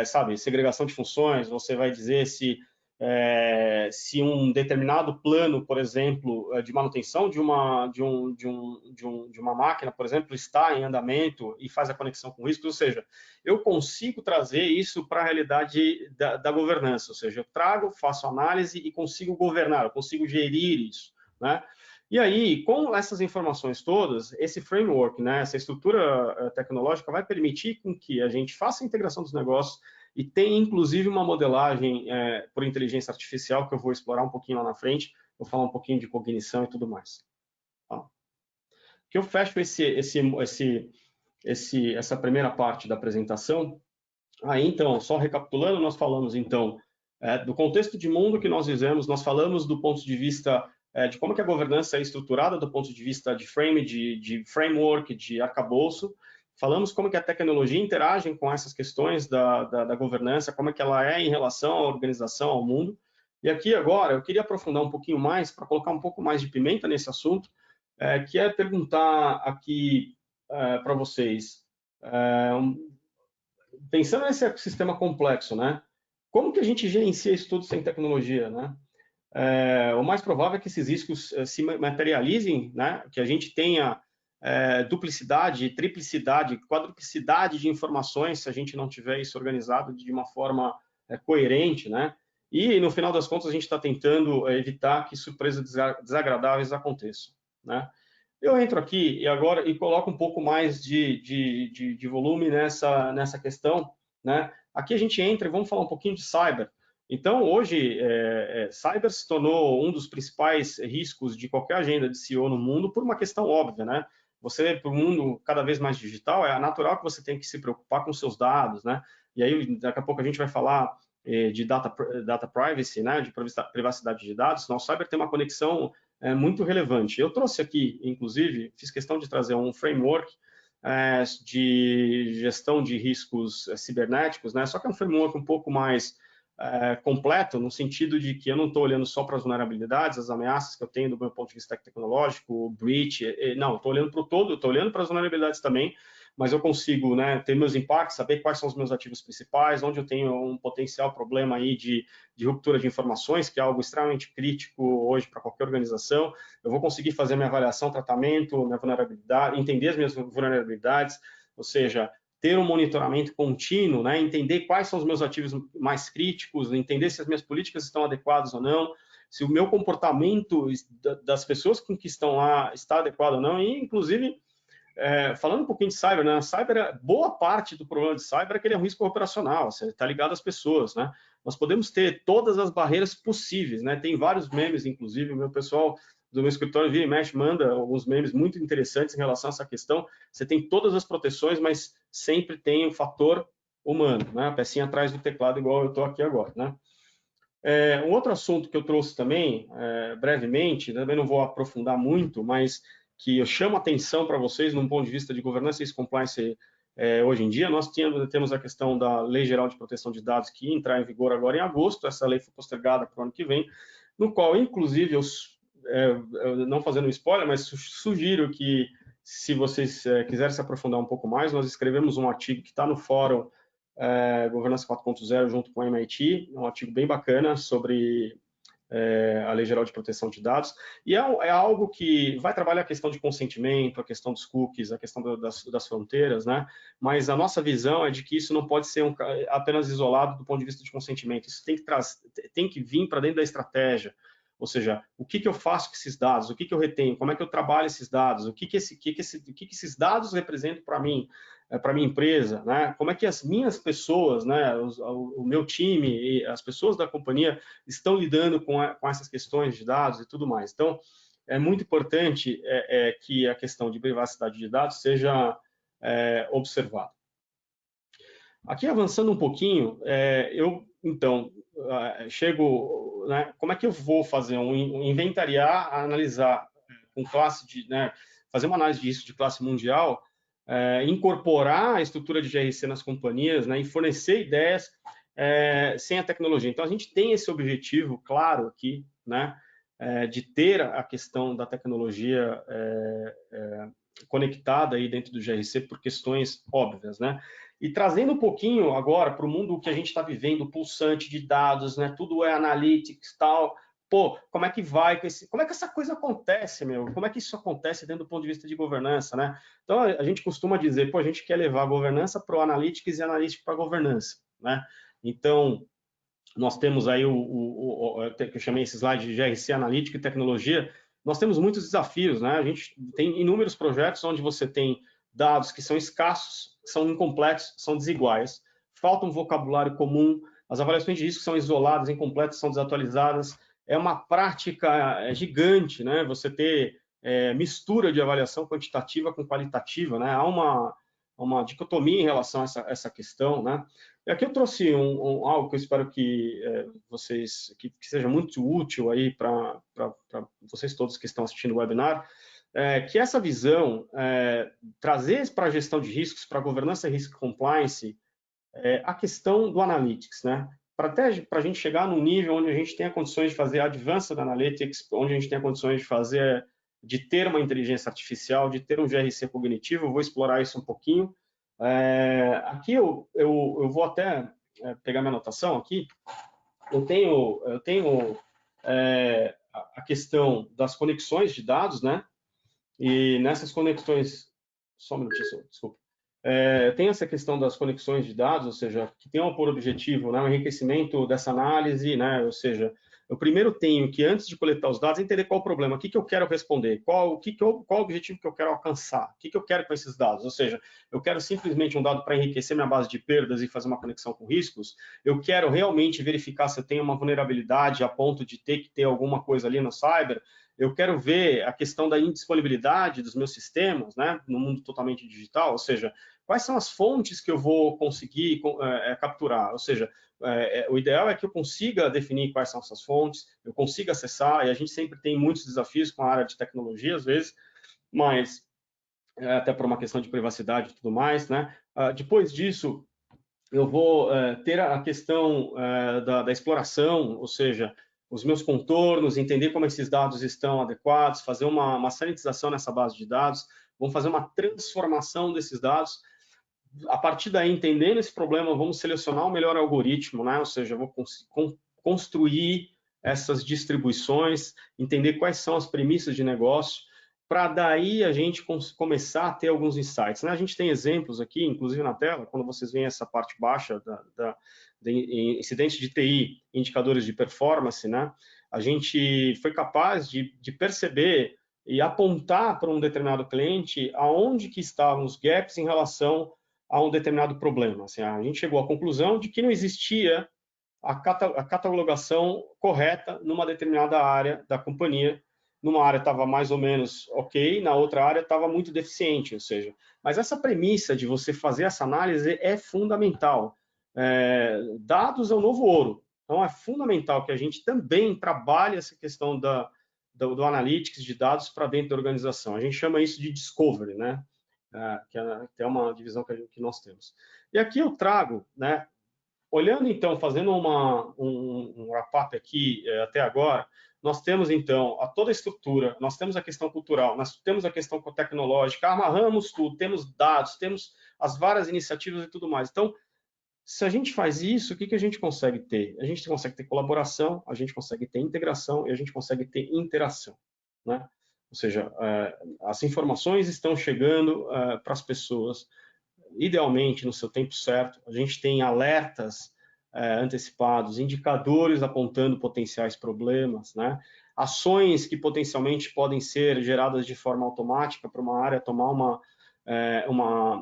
[SPEAKER 2] sabe, segregação de funções, você vai dizer se um determinado plano, por exemplo, de manutenção de uma máquina, por exemplo, está em andamento e faz a conexão com riscos, ou seja, eu consigo trazer isso para a realidade da governança, ou seja, eu trago, faço análise e consigo governar, eu consigo gerir isso, né? E aí, com essas informações todas, esse framework, né, essa estrutura tecnológica vai permitir com que a gente faça a integração dos negócios e tem, inclusive, uma modelagem por inteligência artificial, que eu vou explorar um pouquinho lá na frente, vou falar um pouquinho de cognição e tudo mais. Tá? Que eu fecho essa primeira parte da apresentação. Aí, então, só recapitulando, nós falamos, então, do contexto de mundo que nós vivemos, nós falamos do ponto de vista de como que a governança é estruturada, do ponto de vista de framework, de arcabouço. Falamos como que a tecnologia interage com essas questões da governança, como é que ela é em relação à organização, ao mundo. E aqui agora eu queria aprofundar um pouquinho mais, para colocar um pouco mais de pimenta nesse assunto, que é perguntar aqui para vocês, pensando nesse ecossistema complexo, né? Como que a gente gerencia isso tudo sem tecnologia, né? O mais provável é que esses riscos se materializem, né? Que a gente tenha duplicidade, triplicidade, quadruplicidade de informações se a gente não tiver isso organizado de uma forma coerente, né? E, no final das contas, a gente está tentando evitar que surpresas desagradáveis aconteçam, né? Eu entro aqui e agora coloco um pouco mais de volume nessa questão, né? Aqui a gente entra e vamos falar um pouquinho de cyber. Então, hoje, cyber se tornou um dos principais riscos de qualquer agenda de CEO no mundo por uma questão óbvia, né? Você, para o mundo cada vez mais digital, é natural que você tenha que se preocupar com seus dados, né? E aí, daqui a pouco a gente vai falar de data privacy, né? De privacidade de dados. Nosso cyber tem uma conexão muito relevante. Eu trouxe aqui, inclusive, fiz questão de trazer um framework de gestão de riscos cibernéticos, né? Só que é um framework um pouco mais completo, no sentido de que eu não estou olhando só para as vulnerabilidades, as ameaças que eu tenho do meu ponto de vista tecnológico, o breach, não, estou olhando para o todo, estou olhando para as vulnerabilidades também, mas eu consigo, né, ter meus impactos, saber quais são os meus ativos principais, onde eu tenho um potencial problema aí de ruptura de informações, que é algo extremamente crítico hoje para qualquer organização. Eu vou conseguir fazer minha avaliação, tratamento, minha vulnerabilidade, entender as minhas vulnerabilidades, ou seja, ter um monitoramento contínuo, né, entender quais são os meus ativos mais críticos, entender se as minhas políticas estão adequadas ou não, se o meu comportamento das pessoas com que estão lá está adequado ou não, e, inclusive, falando um pouquinho de cyber, né? Boa parte do problema de cyber é que ele é um risco operacional, você está ligado às pessoas, né? Nós podemos ter todas as barreiras possíveis, né? Tem vários memes, inclusive, o meu pessoal do meu escritório vira e mexe, manda alguns memes muito interessantes em relação a essa questão. Você tem todas as proteções, mas sempre tem um fator humano, né? A pecinha atrás do teclado, igual eu estou aqui agora, né? Um outro assunto que eu trouxe também, brevemente, também não vou aprofundar muito, mas que eu chamo atenção para vocês, num ponto de vista de governança e compliance hoje em dia, nós temos a questão da Lei Geral de Proteção de Dados, que entrar em vigor agora em agosto, essa lei foi postergada para o ano que vem, no qual, inclusive, eu não fazendo spoiler, mas sugiro que, se vocês quiserem se aprofundar um pouco mais, nós escrevemos um artigo que está no fórum Governança 4.0 junto com a MIT, um artigo bem bacana sobre a Lei Geral de Proteção de Dados, e é algo que vai trabalhar a questão de consentimento, a questão dos cookies, a questão das fronteiras, né? Mas a nossa visão é de que isso não pode ser apenas isolado do ponto de vista de consentimento, isso tem que vir para dentro da estratégia, ou seja, o que eu faço com esses dados, o que eu retenho, como é que eu trabalho esses dados, o que esses dados representam para mim, para minha empresa, né? Como é que as minhas pessoas, né, o meu time e as pessoas da companhia estão lidando com essas questões de dados e tudo mais. Então, é muito importante que a questão de privacidade de dados seja observada. Aqui, avançando um pouquinho, chego, né, como é que eu vou fazer inventariar, analisar com classe né, fazer uma análise disso de classe mundial, incorporar a estrutura de GRC nas companhias, né, e fornecer ideias sem a tecnologia. Então, a gente tem esse objetivo claro aqui, né, de ter a questão da tecnologia conectada aí dentro do GRC por questões óbvias, né? E trazendo um pouquinho agora para o mundo que a gente está vivendo, pulsante de dados, né? Tudo é analytics, tal. Pô, como é que vai com como é que essa coisa acontece, meu? Como é que isso acontece dentro do ponto de vista de governança, né? Então, a gente costuma dizer, pô, a gente quer levar a governança para o analytics e analytics para a governança, né? Então, nós temos aí que eu chamei esse slide de GRC, analítica e tecnologia, nós temos muitos desafios, né? A gente tem inúmeros projetos onde você tem dados que são escassos, são incompletos, são desiguais, falta um vocabulário comum, as avaliações de risco são isoladas, incompletas, são desatualizadas, é uma prática gigante, né? Você ter mistura de avaliação quantitativa com qualitativa, né? Há uma dicotomia em relação a essa questão, né? E aqui eu trouxe algo que eu espero que vocês, que seja muito útil aí para vocês todos que estão assistindo o webinar, que essa visão, trazer para a gestão de riscos, para a governança e risk compliance, a questão do analytics, né? Para a gente chegar num nível onde a gente tenha condições de fazer advanced analytics, onde a gente tenha condições de ter uma inteligência artificial, de ter um GRC cognitivo, eu vou explorar isso um pouquinho. Aqui eu vou até pegar minha anotação aqui. Eu tenho a questão das conexões de dados, né? E nessas conexões, só um minutinho, desculpa. Tem essa questão das conexões de dados, ou seja, que tem por objetivo, né, o enriquecimento dessa análise, né? Ou seja, eu primeiro tenho que, antes de coletar os dados, entender qual o problema, o que eu quero responder, qual o objetivo que eu quero alcançar, o que eu quero com esses dados. Ou seja, eu quero simplesmente um dado para enriquecer minha base de perdas e fazer uma conexão com riscos, eu quero realmente verificar se eu tenho uma vulnerabilidade a ponto de ter que ter alguma coisa ali no cyber, eu quero ver a questão da indisponibilidade dos meus sistemas, né, no mundo totalmente digital, ou seja, quais são as fontes que eu vou conseguir capturar, ou seja, o ideal é que eu consiga definir quais são essas fontes, eu consiga acessar, e a gente sempre tem muitos desafios com a área de tecnologia, às vezes, mas até por uma questão de privacidade e tudo mais, né? Depois disso, eu vou ter a questão da exploração, ou seja, os meus contornos, entender como esses dados estão adequados, fazer uma sanitização nessa base de dados, vamos fazer uma transformação desses dados. A partir daí, entendendo esse problema, vamos selecionar o melhor algoritmo, né? Ou seja, eu vou construir essas distribuições, entender quais são as premissas de negócio, para daí a gente começar a ter alguns insights, né? A gente tem exemplos aqui, inclusive na tela, quando vocês veem essa parte baixa de incidentes de TI, indicadores de performance, né? A gente foi capaz de perceber e apontar para um determinado cliente aonde que estavam os gaps em relação a um determinado problema. Assim, a gente chegou à conclusão de que não existia a catalogação correta numa determinada área da companhia. Numa área estava mais ou menos ok, na outra área estava muito deficiente, ou seja, mas essa premissa de você fazer essa análise é fundamental. Dados é o novo ouro, então é fundamental que a gente também trabalhe essa questão do analytics de dados para dentro da organização. A gente chama isso de discovery, né? Que é uma divisão que nós temos. E aqui eu trago, né, olhando, então, fazendo um wrap-up aqui até agora, nós temos, então, toda a estrutura, nós temos a questão cultural, nós temos a questão tecnológica, amarramos tudo, temos dados, temos as várias iniciativas e tudo mais. Então, se a gente faz isso, o que a gente consegue ter? A gente consegue ter colaboração, a gente consegue ter integração e a gente consegue ter interação, né? Ou seja, as informações estão chegando para as pessoas, idealmente no seu tempo certo. A gente tem alertas antecipados, indicadores apontando potenciais problemas, né? Ações que potencialmente podem ser geradas de forma automática para uma área tomar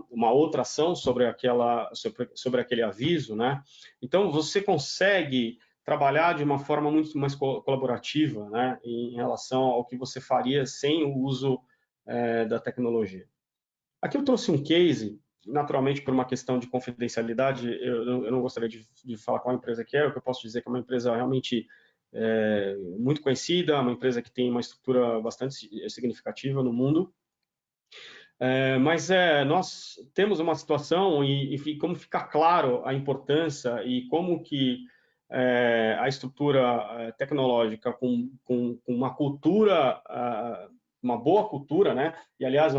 [SPEAKER 2] uma outra ação sobre aquele aviso, né? Então, você consegue trabalhar de uma forma muito mais colaborativa, né, em relação ao que você faria sem o uso da tecnologia. Aqui eu trouxe um case, naturalmente por uma questão de confidencialidade, eu não gostaria de falar qual empresa que é, o que eu posso dizer que é uma empresa realmente muito conhecida, uma empresa que tem uma estrutura bastante significativa no mundo, mas nós temos uma situação e como fica claro a importância e como que a estrutura tecnológica com uma cultura, uma boa cultura, né? E aliás,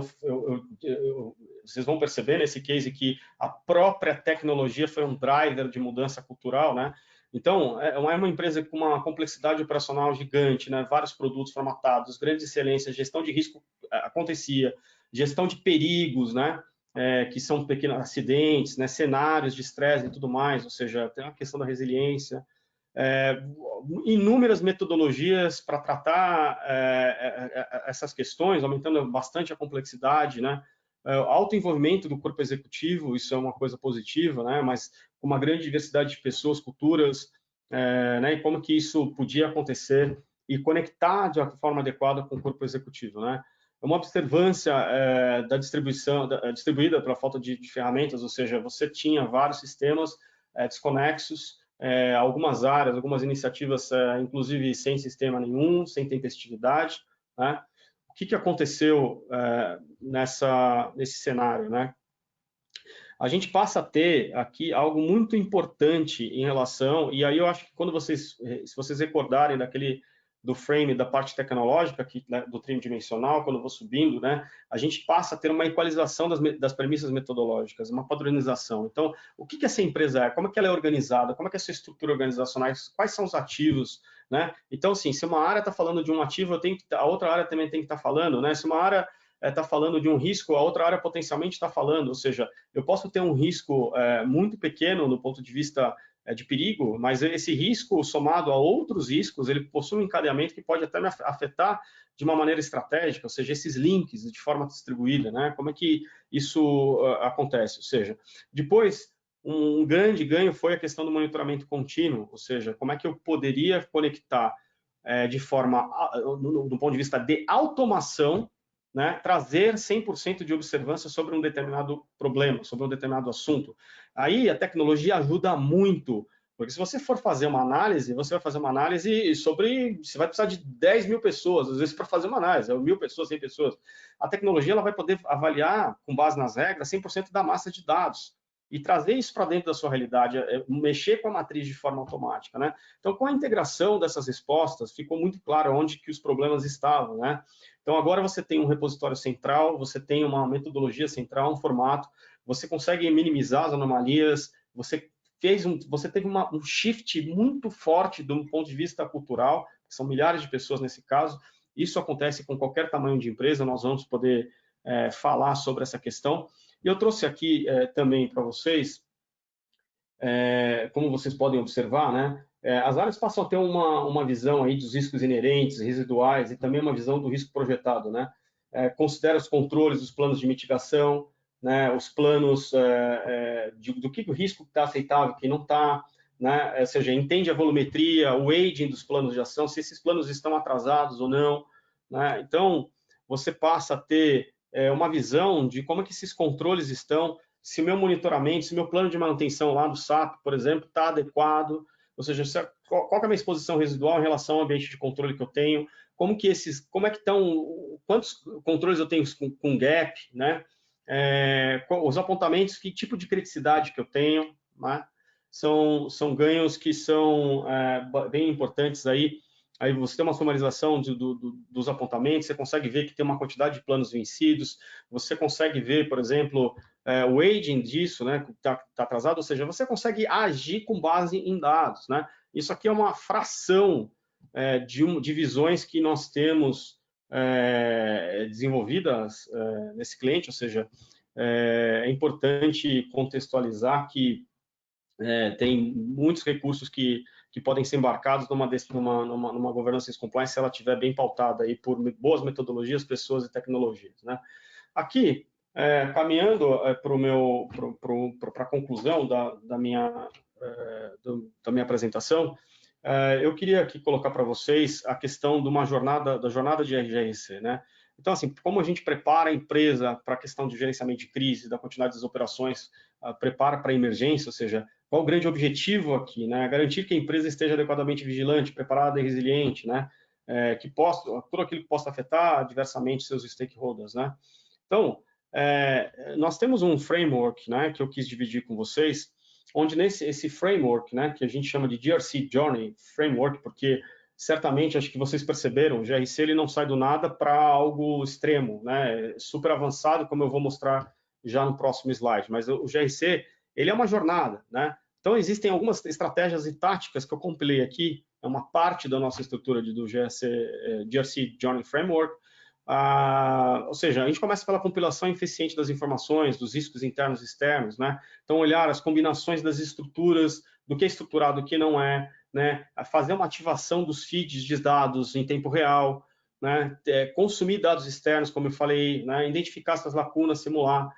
[SPEAKER 2] vocês vão perceber nesse case que a própria tecnologia foi um driver de mudança cultural, né? Então, é uma empresa com uma complexidade operacional gigante, né? Vários produtos formatados, grande excelência, gestão de risco acontecia, gestão de perigos, né? Que são pequenos acidentes, né? Cenários de estresse e tudo mais, ou seja, tem a questão da resiliência, inúmeras metodologias para tratar essas questões, aumentando bastante a complexidade, né? Alto envolvimento do corpo executivo, isso é uma coisa positiva, né? Mas com uma grande diversidade de pessoas, culturas, né? E como que isso podia acontecer e conectar de uma forma adequada com o corpo executivo, né? Uma observância da distribuição distribuída pela falta de ferramentas, ou seja, você tinha vários sistemas desconexos, algumas áreas, algumas iniciativas, inclusive sem sistema nenhum, sem tempestividade, né? O que aconteceu nesse cenário, né? A gente passa a ter aqui algo muito importante em relação, e aí eu acho que quando se vocês recordarem do frame da parte tecnológica, né, do tridimensional, quando eu vou subindo, né, a gente passa a ter uma equalização das premissas metodológicas, uma padronização. Então, o que essa empresa é? Como é que ela é organizada? Como é que é a sua estrutura organizacional? Quais são os ativos? Né? Então, assim, se uma área está falando de um ativo, a outra área também tem que estar falando, né? Se uma área está falando de um risco, a outra área potencialmente está falando, ou seja, eu posso ter um risco muito pequeno no ponto de vista de perigo, mas esse risco somado a outros riscos, ele possui um encadeamento que pode até me afetar de uma maneira estratégica, ou seja, esses links de forma distribuída, né? Como é que isso acontece? Ou seja, depois, um grande ganho foi a questão do monitoramento contínuo, ou seja, como é que eu poderia conectar de forma, do ponto de vista de automação, né, trazer 100% de observância sobre um determinado problema, sobre um determinado assunto. Aí a tecnologia ajuda muito, porque se você for fazer uma análise, você vai fazer uma análise você vai precisar de 10 mil pessoas, às vezes, para fazer uma análise, 1.000 pessoas, 100 pessoas. A tecnologia ela vai poder avaliar, com base nas regras, 100% da massa de dados e trazer isso para dentro da sua realidade, mexer com a matriz de forma automática, né? Então, com a integração dessas respostas, ficou muito claro onde que os problemas estavam, né? Então, agora você tem um repositório central, você tem uma metodologia central, um formato, você consegue minimizar as anomalias, você teve um shift muito forte do ponto de vista cultural, são milhares de pessoas nesse caso, isso acontece com qualquer tamanho de empresa, nós vamos poder falar sobre essa questão. E eu trouxe aqui também para vocês, como vocês podem observar, né, as áreas passam a ter uma visão aí dos riscos inerentes, residuais, e também uma visão do risco projetado, né? Considera os controles, os planos de mitigação, né? Os planos do que o risco está aceitável, que não está, né? Ou seja, entende a volumetria, o aging dos planos de ação, se esses planos estão atrasados ou não, né? Então, você passa a ter uma visão de como é que esses controles estão, se o meu monitoramento, se o meu plano de manutenção lá do SAP, por exemplo, está adequado, ou seja, qual é a minha exposição residual em relação ao ambiente de controle que eu tenho, como é que estão, quantos controles eu tenho com gap, né? Os apontamentos, que tipo de criticidade que eu tenho, né? São ganhos que são bem importantes aí. Aí você tem uma sumarização dos apontamentos, você consegue ver que tem uma quantidade de planos vencidos, você consegue ver, por exemplo, o aging disso, né, que está atrasado, ou seja, você consegue agir com base em dados, né? Isso aqui é uma fração de visões que nós temos desenvolvidas nesse cliente, ou seja, é importante contextualizar que tem muitos recursos que podem ser embarcados numa governança compliance se ela estiver bem pautada aí por boas metodologias, pessoas e tecnologias, né? Aqui, caminhando para a conclusão da minha apresentação, eu queria aqui colocar para vocês a questão da jornada de GRC, né? Então, assim, como a gente prepara a empresa para a questão de gerenciamento de crise, da quantidade das operações, prepara para a emergência, ou seja, qual o grande objetivo aqui, né? Garantir que a empresa esteja adequadamente vigilante, preparada e resiliente, né? Tudo aquilo que possa afetar adversamente seus stakeholders, né? Então, nós temos um framework, né, que eu quis dividir com vocês, onde esse framework, né, que a gente chama de GRC Journey Framework, porque certamente, acho que vocês perceberam, o GRC ele não sai do nada para algo extremo, né, super avançado, como eu vou mostrar já no próximo slide, mas o GRC, ele é uma jornada, né? Então, existem algumas estratégias e táticas que eu compilei aqui, é uma parte da nossa estrutura do GRC Journey Framework, ou seja, a gente começa pela compilação eficiente das informações, dos riscos internos e externos, né? Então, olhar as combinações das estruturas, do que é estruturado e o que não é, né? Fazer uma ativação dos feeds de dados em tempo real, né? Consumir dados externos, como eu falei, né? Identificar essas lacunas, simular,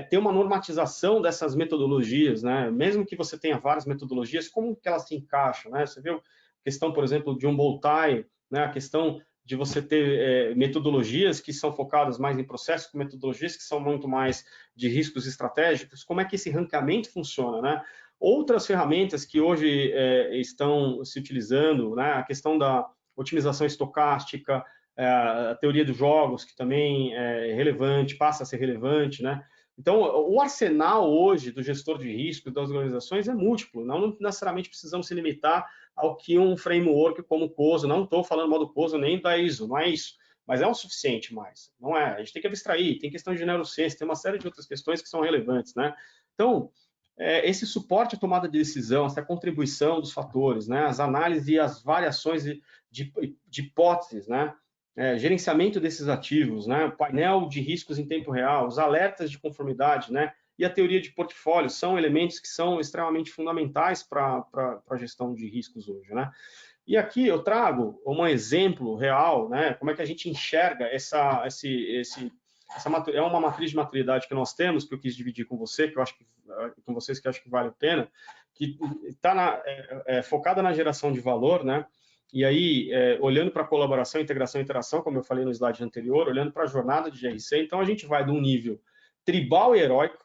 [SPEAKER 2] ter uma normatização dessas metodologias, né? Mesmo que você tenha várias metodologias, como que elas se encaixam, né? Você viu a questão, por exemplo, de um bow tie, né? A questão de você ter metodologias que são focadas mais em processos, metodologias que são muito mais de riscos estratégicos, como é que esse ranqueamento funciona, né? Outras ferramentas que hoje estão se utilizando, né? A questão da otimização estocástica, a teoria dos jogos, que também é relevante, passa a ser relevante, né? Então, o arsenal hoje do gestor de risco das organizações é múltiplo, não necessariamente precisamos se limitar ao que um framework como o COSO, não estou falando mal do COSO nem da ISO, não é isso, mas é o suficiente mais, não é? A gente tem que abstrair, tem questão de neurociência, tem uma série de outras questões que são relevantes, né? Então, esse suporte à tomada de decisão, essa contribuição dos fatores, né? As análises e as variações de hipóteses, né? Gerenciamento desses ativos, né? Painel de riscos em tempo real, os alertas de conformidade, né? E a teoria de portfólio são elementos que são extremamente fundamentais para a gestão de riscos hoje, né? E aqui eu trago um exemplo real, né? Como é que a gente enxerga é uma matriz de maturidade que nós temos, que eu quis dividir com vocês, que eu acho que vale a pena, que está focada na geração de valor, né? E aí, olhando para a colaboração, integração e interação, como eu falei no slide anterior, olhando para a jornada de GRC, então a gente vai de um nível tribal e heróico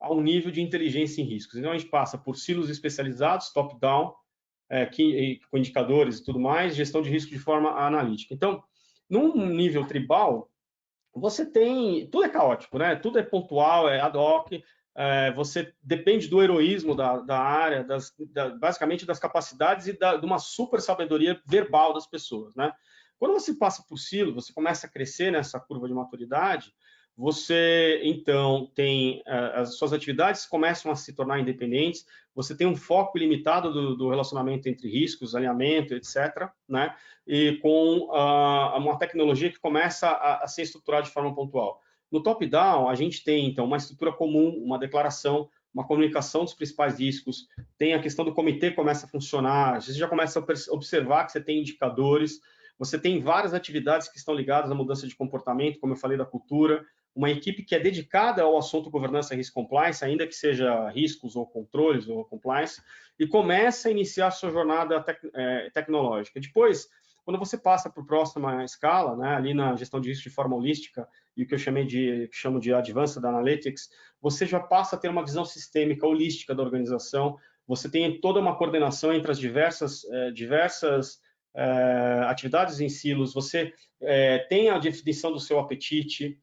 [SPEAKER 2] a um nível de inteligência em riscos. Então a gente passa por silos especializados, top-down, com indicadores e tudo mais, gestão de risco de forma analítica. Então, num nível tribal, você tem... Tudo é caótico, né? Tudo é pontual, é ad hoc, você depende do heroísmo da área, basicamente das capacidades e de uma super sabedoria verbal das pessoas, né? Quando você passa por silo, você começa a crescer nessa curva de maturidade, você, então, tem as suas atividades começam a se tornar independentes, você tem um foco ilimitado do relacionamento entre riscos, alinhamento, etc., né? E com uma tecnologia que começa a ser estruturada de forma pontual. No top-down, a gente tem, então, uma estrutura comum, uma declaração, uma comunicação dos principais riscos, tem a questão do comitê que começa a funcionar, você já começa a observar que você tem indicadores, você tem várias atividades que estão ligadas à mudança de comportamento, como eu falei da cultura, uma equipe que é dedicada ao assunto governança e risk compliance, ainda que seja riscos ou controles ou compliance, e começa a iniciar a sua jornada tecnológica. Depois, quando você passa para a próxima escala, né, ali na gestão de risco de forma holística, e o que eu chamo de Advanced Analytics, você já passa a ter uma visão sistêmica, holística da organização, você tem toda uma coordenação entre as diversas atividades em silos, você tem a definição do seu apetite,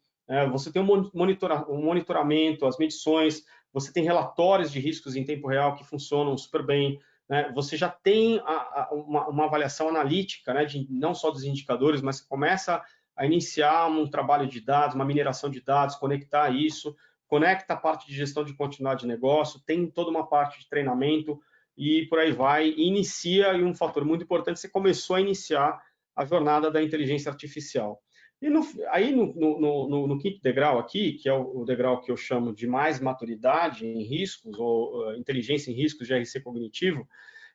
[SPEAKER 2] você tem um monitoramento, as medições, você tem relatórios de riscos em tempo real que funcionam super bem, né? Você já tem uma avaliação analítica, né, não só dos indicadores, mas você começa a iniciar um trabalho de dados, uma mineração de dados, conectar isso, conecta a parte de gestão de continuidade de negócio, tem toda uma parte de treinamento e por aí vai, e inicia, e um fator muito importante, você começou a iniciar a jornada da inteligência artificial. E aí, no quinto degrau aqui, que é o degrau que eu chamo de mais maturidade em riscos, ou inteligência em riscos, GRC cognitivo,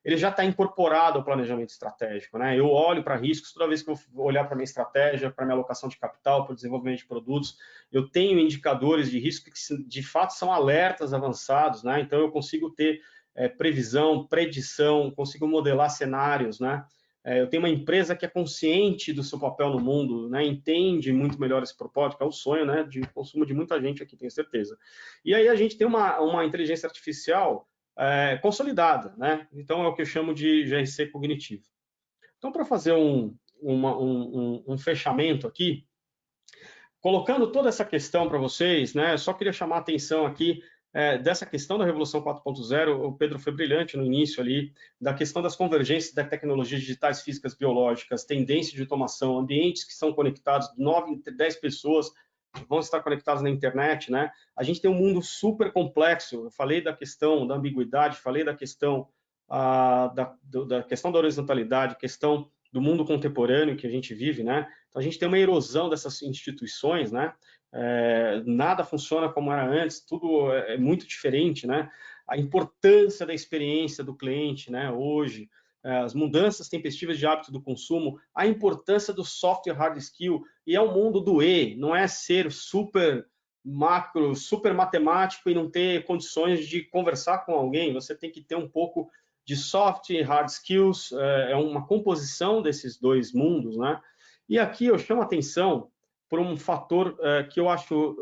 [SPEAKER 2] ele já está incorporado ao planejamento estratégico, né? Eu olho para riscos toda vez que eu vou olhar para minha estratégia, para minha alocação de capital, para o desenvolvimento de produtos, eu tenho indicadores de risco que, de fato, são alertas avançados, né? Então, eu consigo ter previsão, predição, consigo modelar cenários, né? Eu tenho uma empresa que é consciente do seu papel no mundo, né? Entende muito melhor esse propósito, que é o sonho, né, de consumo de muita gente aqui, tenho certeza. E aí a gente tem uma inteligência artificial consolidada, né? Então é o que eu chamo de GRC cognitivo. Então, para fazer um fechamento aqui, colocando toda essa questão para vocês, né? Só queria chamar a atenção aqui dessa questão da Revolução 4.0, o Pedro foi brilhante no início ali, da questão das convergências das tecnologias digitais, físicas, biológicas, tendência de automação, ambientes que são conectados, 9 entre 10 pessoas vão estar conectadas na internet, né? A gente tem um mundo super complexo, eu falei da questão da ambiguidade, falei da questão da questão da horizontalidade, questão do mundo contemporâneo que a gente vive, né? Então, a gente tem uma erosão dessas instituições, né? Nada funciona como era antes, tudo é muito diferente, né? A importância da experiência do cliente, né? Hoje, as mudanças tempestivas de hábito do consumo, a importância do soft hard skill, e é o mundo do E, não é ser super macro, super matemático e não ter condições de conversar com alguém, você tem que ter um pouco de soft e hard skills, é uma composição desses dois mundos, né? E aqui eu chamo a atenção por um fator que eu acho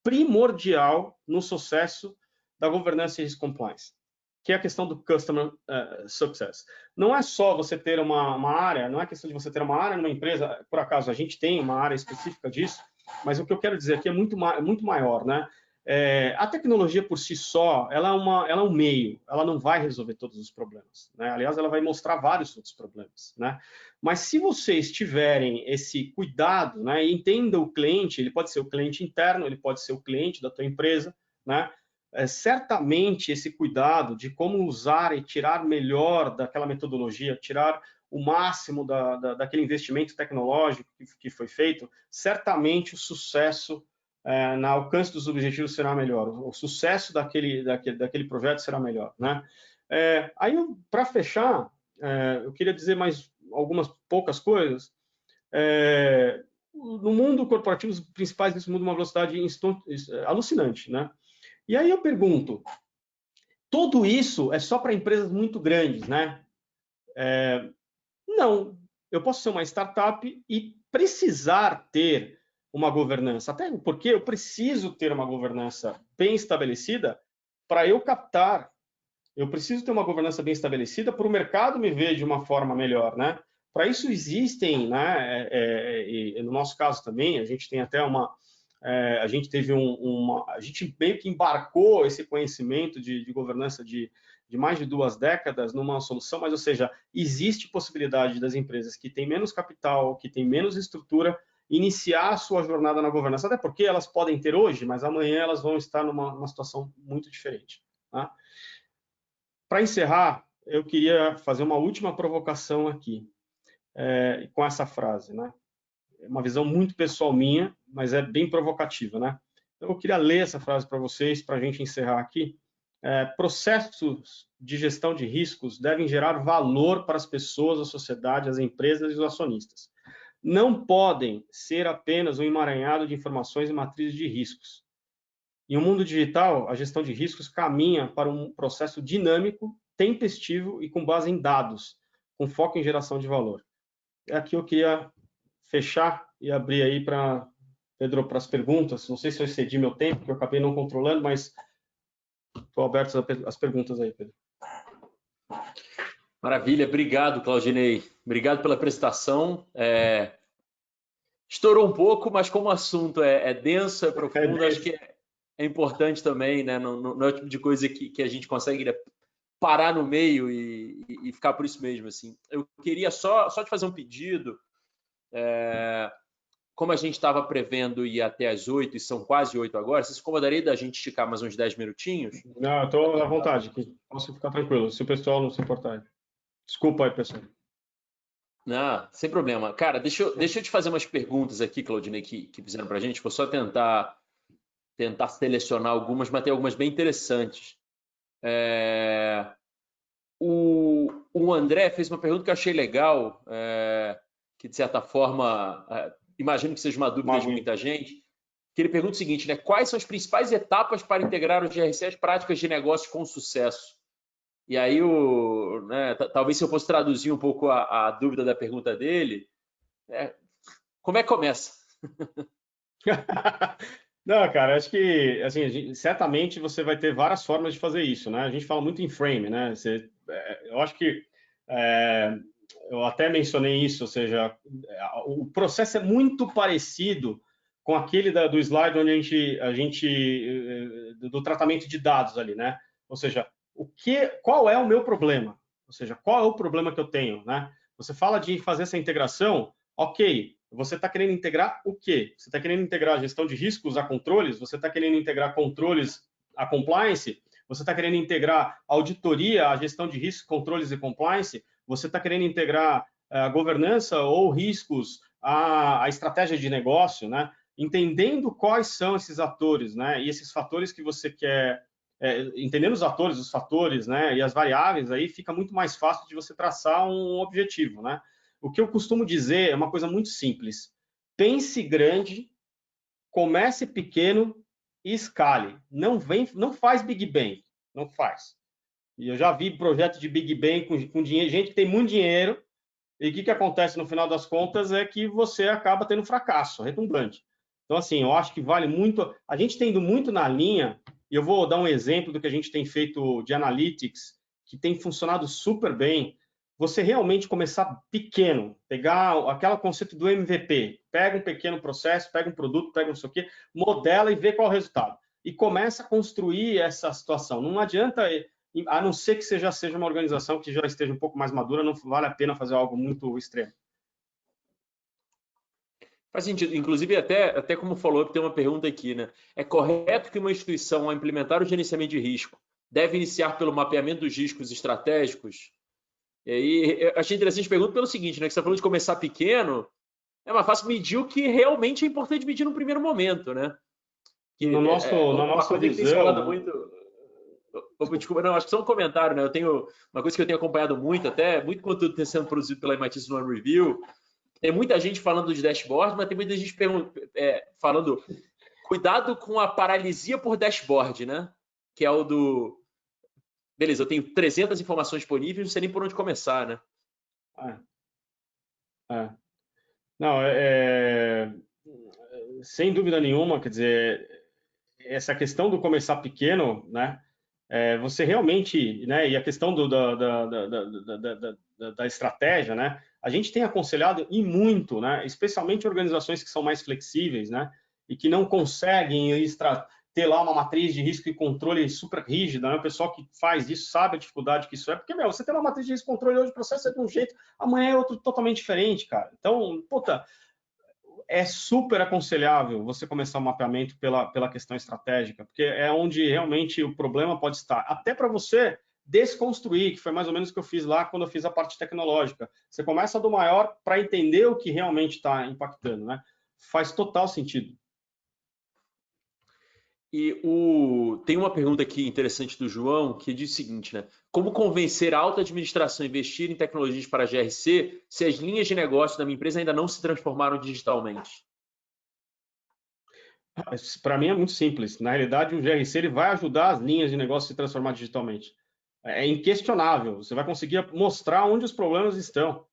[SPEAKER 2] primordial no sucesso da governança e risk compliance, que é a questão do customer success. Não é só você ter uma área, não é questão de você ter uma área numa empresa, por acaso a gente tem uma área específica disso, mas o que eu quero dizer aqui é muito maior, né? A tecnologia por si só, ela é um meio, ela não vai resolver todos os problemas, né? Aliás, ela vai mostrar vários outros problemas, né? Mas se vocês tiverem esse cuidado, né, e entenda o cliente, ele pode ser o cliente interno, ele pode ser o cliente da tua empresa, né? Certamente esse cuidado de como usar e tirar melhor daquela metodologia, tirar o máximo daquele investimento tecnológico que foi feito, certamente o sucesso no alcance dos objetivos será melhor, o sucesso daquele projeto será melhor, né? Aí, para fechar, eu queria dizer mais algumas poucas coisas. No mundo corporativo, os principais riscos mudam a uma velocidade alucinante, né? E aí eu pergunto, tudo isso é só para empresas muito grandes, né? Não, eu posso ser uma startup e precisar ter uma governança, até porque eu preciso ter uma governança bem estabelecida para eu captar. Eu preciso ter uma governança bem estabelecida para o mercado me ver de uma forma melhor, né? Para isso existem, né? E no nosso caso também, a gente tem até a gente teve a gente meio que embarcou esse conhecimento de governança de mais de 2 décadas numa solução, mas, ou seja, existe possibilidade das empresas que têm menos capital, que têm menos estrutura, iniciar a sua jornada na governança, até porque elas podem ter hoje, mas amanhã elas vão estar numa situação muito diferente, tá? Para encerrar, eu queria fazer uma última provocação aqui, com essa frase, né? É uma visão muito pessoal minha, mas é bem provocativa, né? Então, eu queria ler essa frase para vocês, para a gente encerrar aqui. processos de gestão de riscos devem gerar valor para as pessoas, a sociedade, as empresas e os acionistas. Não podem ser apenas um emaranhado de informações e matrizes de riscos. Em um mundo digital, a gestão de riscos caminha para um processo dinâmico, tempestivo e com base em dados, com foco em geração de valor. Aqui eu queria fechar e abrir aí para Pedro, para as perguntas. Não sei se eu excedi meu tempo, porque eu acabei não controlando, mas estou aberto às perguntas aí, Pedro.
[SPEAKER 1] Maravilha, obrigado, Claudinei. Obrigado pela apresentação. Estourou um pouco, mas como o assunto é denso, é profundo, acho que é importante também, né? Não é o tipo de coisa que a gente consegue parar no meio e ficar por isso mesmo. Assim. Eu queria só te fazer um pedido. Como a gente estava prevendo ir até as 8 e são quase 8 agora, você se incomodaria da gente esticar mais uns 10 minutinhos?
[SPEAKER 2] Não, eu estou à vontade, posso ficar tranquilo, se o pessoal não se importar. Desculpa aí, pessoal.
[SPEAKER 1] Não, sem problema. Cara, deixa eu te fazer umas perguntas aqui, Claudinei, que fizeram para a gente. Vou só tentar selecionar algumas, mas tem algumas bem interessantes. O André fez uma pergunta que eu achei legal, que de certa forma, imagino que seja uma dúvida de muita gente, que ele pergunta o seguinte, né? Quais são as principais etapas para integrar o GRC às práticas de negócio com sucesso? E aí, talvez se eu fosse traduzir um pouco a dúvida da pergunta dele, como é que começa?
[SPEAKER 2] Não, cara, acho que assim, certamente você vai ter várias formas de fazer isso, né? A gente fala muito em frame, né? Eu acho que eu até mencionei isso, ou seja, o processo é muito parecido com aquele do slide onde a gente do tratamento de dados ali, né? Ou seja, qual é o meu problema? Ou seja, qual é o problema que eu tenho, né? Você fala de fazer essa integração, ok? Você está querendo integrar o quê? Você está querendo integrar a gestão de riscos a controles? Você está querendo integrar controles a compliance? Você está querendo integrar auditoria a gestão de riscos, controles e compliance? Você está querendo integrar a governança ou riscos a estratégia de negócio, né? Entendendo quais são esses atores, né? E esses fatores que você quer, entendendo os atores, os fatores, né? E as variáveis, aí fica muito mais fácil de você traçar um objetivo, né? O que eu costumo dizer é uma coisa muito simples. Pense grande, comece pequeno e escale. Não faz Big Bang, não faz. E eu já vi projetos de Big Bang com dinheiro, gente que tem muito dinheiro, e o que acontece no final das contas é que você acaba tendo fracasso redundante. Então, assim, eu acho que vale muito. A gente tem ido muito na linha, e eu vou dar um exemplo do que a gente tem feito de analytics, que tem funcionado super bem. Você realmente começar pequeno, pegar aquele conceito do MVP, pega um pequeno processo, pega um produto, pega não sei o quê, modela e vê qual é o resultado. E começa a construir essa situação. Não adianta, a não ser que você já seja uma organização que já esteja um pouco mais madura, não vale a pena fazer algo muito extremo.
[SPEAKER 1] Faz sentido. Inclusive, até como follow-up, tem uma pergunta aqui, né? É correto que uma instituição, ao implementar o gerenciamento de risco, deve iniciar pelo mapeamento dos riscos estratégicos? E aí, eu achei interessante a pergunta pelo seguinte, né? Que você falou de começar pequeno, é mais fácil medir o que realmente é importante medir no primeiro momento, né? Que,
[SPEAKER 2] na nossa
[SPEAKER 1] coisa
[SPEAKER 2] visão,
[SPEAKER 1] que tem se falado muito... Desculpa, não, acho que só um comentário, né? Eu tenho uma coisa que eu tenho acompanhado muito, até muito conteúdo tem sendo produzido pela MIT Sloan Review. Tem muita gente falando de dashboard, mas tem muita gente falando cuidado com a paralisia por dashboard, né? Que é o do... Beleza, eu tenho 300 informações disponíveis, não sei nem por onde começar, né?
[SPEAKER 2] Não, sem dúvida nenhuma, quer dizer, essa questão do começar pequeno, né? Você realmente, né? E a questão da estratégia, né? A gente tem aconselhado e muito, né? Especialmente organizações que são mais flexíveis, né? E que não conseguem ter lá uma matriz de risco e controle super rígida, né? O pessoal que faz isso sabe a dificuldade que isso é, porque, você tem uma matriz de risco e controle hoje, o processo é de um jeito, amanhã é outro totalmente diferente, cara. Então, puta, é super aconselhável você começar o mapeamento pela questão estratégica, porque é onde realmente o problema pode estar. Até para você desconstruir, que foi mais ou menos o que eu fiz lá quando eu fiz a parte tecnológica. Você começa do maior para entender o que realmente está impactando, né? Faz total sentido.
[SPEAKER 1] Tem uma pergunta aqui interessante do João que diz o seguinte, né? Como convencer a alta administração a investir em tecnologias para a GRC se as linhas de negócio da minha empresa ainda não se transformaram digitalmente?
[SPEAKER 2] Para mim é muito simples. Na realidade, o GRC ele vai ajudar as linhas de negócio a se transformar digitalmente. É inquestionável. Você vai conseguir mostrar onde os problemas estão.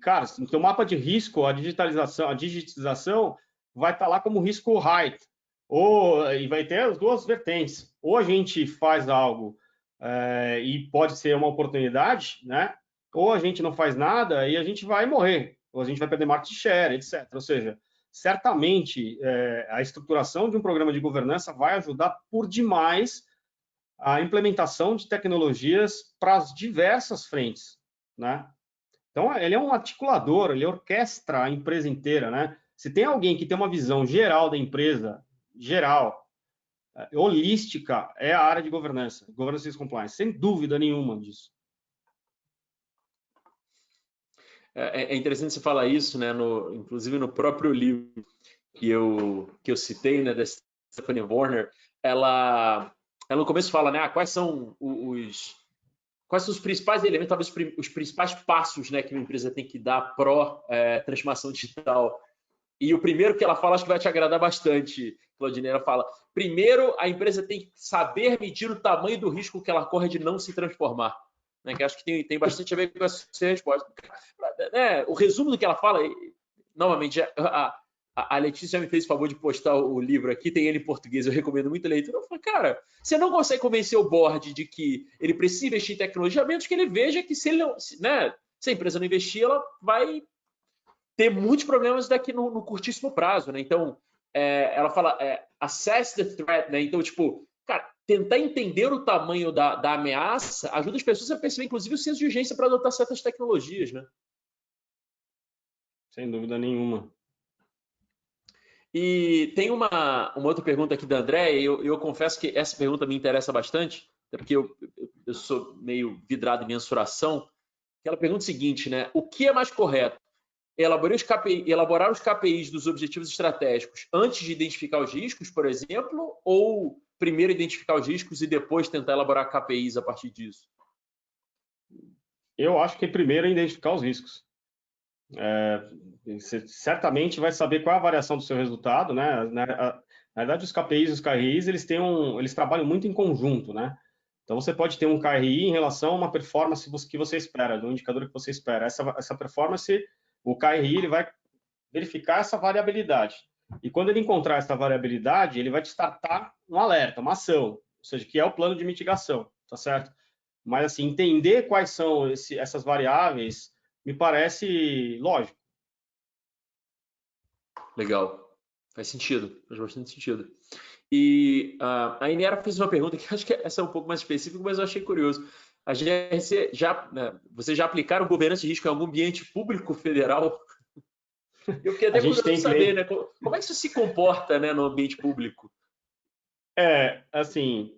[SPEAKER 2] Cara, no teu mapa de risco, a digitização vai estar lá como risco high. E vai ter as duas vertentes. Ou a gente faz algo e pode ser uma oportunidade, né? Ou a gente não faz nada e a gente vai morrer. Ou a gente vai perder market share, etc. Ou seja, certamente a estruturação de um programa de governança vai ajudar por demais a implementação de tecnologias para as diversas frentes, né? Então, ele é um articulador, ele orquestra a empresa inteira, né? Se tem alguém que tem uma visão geral da empresa, geral, holística, é a área de governança, governance e compliance, sem dúvida nenhuma disso.
[SPEAKER 1] É interessante você falar isso, né? Inclusive no próprio livro que eu citei, né, da Stephanie Warner, ela no começo fala, né, quais são os principais elementos, talvez os principais passos, né, que uma empresa tem que dar pró transformação digital. E o primeiro que ela fala, acho que vai te agradar bastante, Claudine. Ela fala: primeiro, a empresa tem que saber medir o tamanho do risco que ela corre de não se transformar. Né, que acho que tem bastante a ver com essa resposta. O resumo do que ela fala, novamente, a Letícia me fez o favor de postar o livro aqui, tem ele em português, eu recomendo muito a leitura. Eu falei, cara, você não consegue convencer o board de que ele precisa investir em tecnologia, a menos que ele veja que se a empresa não investir, ela vai ter muitos problemas daqui no curtíssimo prazo, né? Então, ela fala, assess the threat, né? Então, tipo, cara, tentar entender o tamanho da ameaça ajuda as pessoas a perceber, inclusive, o senso de urgência para adotar certas tecnologias, né?
[SPEAKER 2] Sem dúvida nenhuma.
[SPEAKER 1] E tem uma outra pergunta aqui da André, e eu confesso que essa pergunta me interessa bastante, até porque eu sou meio vidrado em mensuração, que ela pergunta o seguinte, né? O que é mais correto? Elaborar os KPIs dos objetivos estratégicos antes de identificar os riscos, por exemplo, ou primeiro identificar os riscos e depois tentar elaborar KPIs a partir disso?
[SPEAKER 2] Eu acho que primeiro é identificar os riscos. Você certamente vai saber qual é a variação do seu resultado, né? Na verdade, os KPIs e os KRIs, eles trabalham muito em conjunto, né? Então, você pode ter um KRI em relação a uma performance que você espera, do indicador que você espera. Essa performance, o KRI, ele vai verificar essa variabilidade. E quando ele encontrar essa variabilidade, ele vai te startar um alerta, uma ação, ou seja, que é o plano de mitigação, tá certo? Mas, assim, entender quais são essas variáveis me parece lógico.
[SPEAKER 1] Legal. Faz sentido. Faz bastante sentido. E a Inera fez uma pergunta que acho que essa é um pouco mais específica, mas eu achei curioso. A GRC vocês já aplicaram governança de risco em algum ambiente público federal? Eu fiquei até curioso de saber, né? Como é que isso se comporta, né, no ambiente público?
[SPEAKER 2] Assim,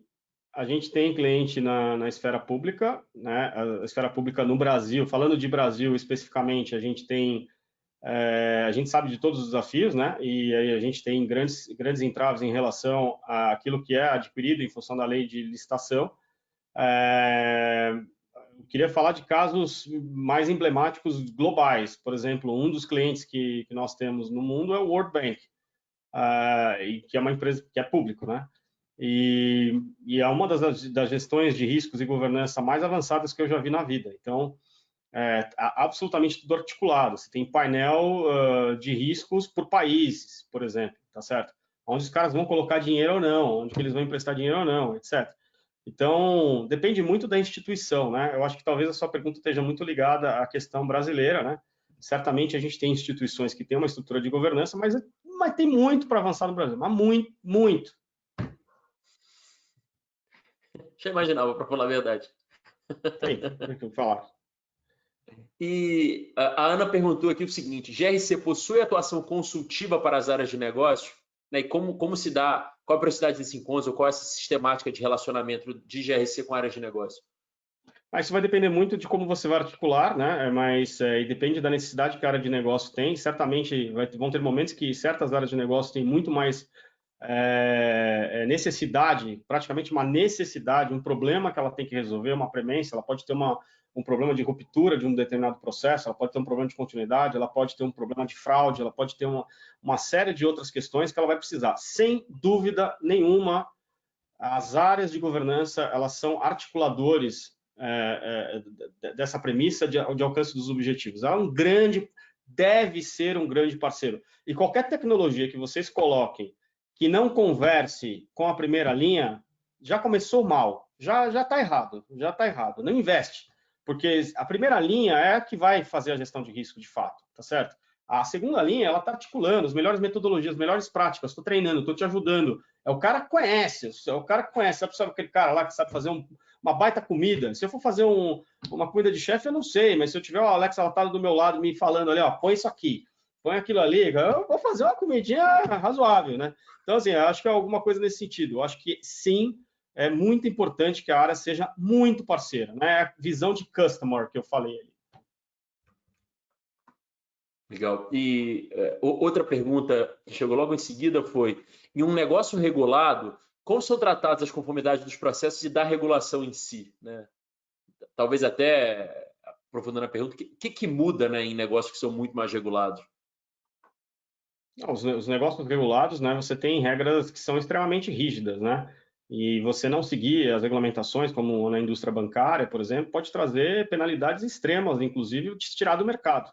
[SPEAKER 2] a gente tem cliente na esfera pública, né? A esfera pública no Brasil, falando de Brasil especificamente, a gente sabe de todos os desafios, né? E aí a gente tem grandes entraves em relação àquilo que é adquirido em função da lei de licitação. Eu queria falar de casos mais emblemáticos globais. Por exemplo, um dos clientes que nós temos no mundo é o World Bank, e que é uma empresa que é público, né? E é uma das gestões de riscos e governança mais avançadas que eu já vi na vida. Então, absolutamente tudo articulado. Você tem painel de riscos por países, por exemplo, tá certo? Onde os caras vão colocar dinheiro ou não, onde que eles vão emprestar dinheiro ou não, etc. Então, depende muito da instituição, né? Eu acho que talvez a sua pergunta esteja muito ligada à questão brasileira, né? Certamente a gente tem instituições que têm uma estrutura de governança, mas tem muito para avançar no Brasil, mas muito, muito.
[SPEAKER 1] Já imaginava, para falar a verdade.
[SPEAKER 2] Tem o que falar.
[SPEAKER 1] E a Ana perguntou aqui o seguinte: GRC possui atuação consultiva para as áreas de negócio? Né? E como se dá, qual a prioridade desse encontro, qual é essa sistemática de relacionamento de GRC com áreas de negócio?
[SPEAKER 2] Isso vai depender muito de como você vai articular, né? Mas depende da necessidade que a área de negócio tem. Certamente vão ter momentos que certas áreas de negócio têm muito mais necessidade, praticamente uma necessidade, um problema que ela tem que resolver, uma premência, ela pode ter um problema de ruptura de um determinado processo, ela pode ter um problema de continuidade, ela pode ter um problema de fraude, ela pode ter uma série de outras questões que ela vai precisar. Sem dúvida nenhuma, as áreas de governança, elas são articuladores dessa premissa de alcance dos objetivos. Deve ser um grande parceiro. E qualquer tecnologia que vocês coloquem que não converse com a primeira linha, já começou mal, já está errado, não investe, porque a primeira linha é a que vai fazer a gestão de risco de fato, tá certo? A segunda linha, ela está articulando as melhores metodologias, as melhores práticas, estou treinando, estou te ajudando. O cara que conhece, sabe aquele cara lá que sabe fazer uma baita comida. Se eu for fazer uma comida de chefe, eu não sei, mas se eu tiver o Alex Latado do meu lado me falando ali, ó, põe isso aqui, põe aquilo ali, eu vou fazer uma comidinha razoável, né? Então, assim, eu acho que é alguma coisa nesse sentido. Eu acho que, sim, é muito importante que a área seja muito parceira, né? A visão de customer que eu falei ali.
[SPEAKER 1] Legal. E outra pergunta que chegou logo em seguida foi: em um negócio regulado, como são tratadas as conformidades dos processos e da regulação em si, né? Talvez até aprofundando a pergunta, o que muda, né, em negócios que são muito mais regulados?
[SPEAKER 2] Não, os negócios regulados, né? Você tem regras que são extremamente rígidas, né? E você não seguir as regulamentações, como na indústria bancária, por exemplo, pode trazer penalidades extremas, inclusive te tirar do mercado.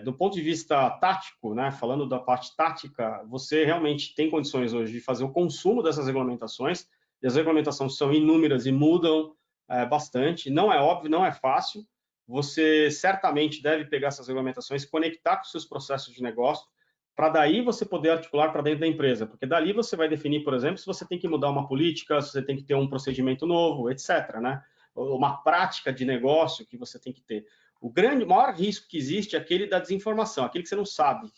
[SPEAKER 2] Do ponto de vista tático, né, falando da parte tática, você realmente tem condições hoje de fazer o consumo dessas regulamentações, e as regulamentações são inúmeras e mudam bastante. Não é óbvio, não é fácil. Você certamente deve pegar essas regulamentações, conectar com os seus processos de negócio, para daí você poder articular para dentro da empresa, porque dali você vai definir, por exemplo, se você tem que mudar uma política, se você tem que ter um procedimento novo, etc., né? Uma prática de negócio que você tem que ter. O maior risco que existe é aquele da desinformação, aquele que você não sabe.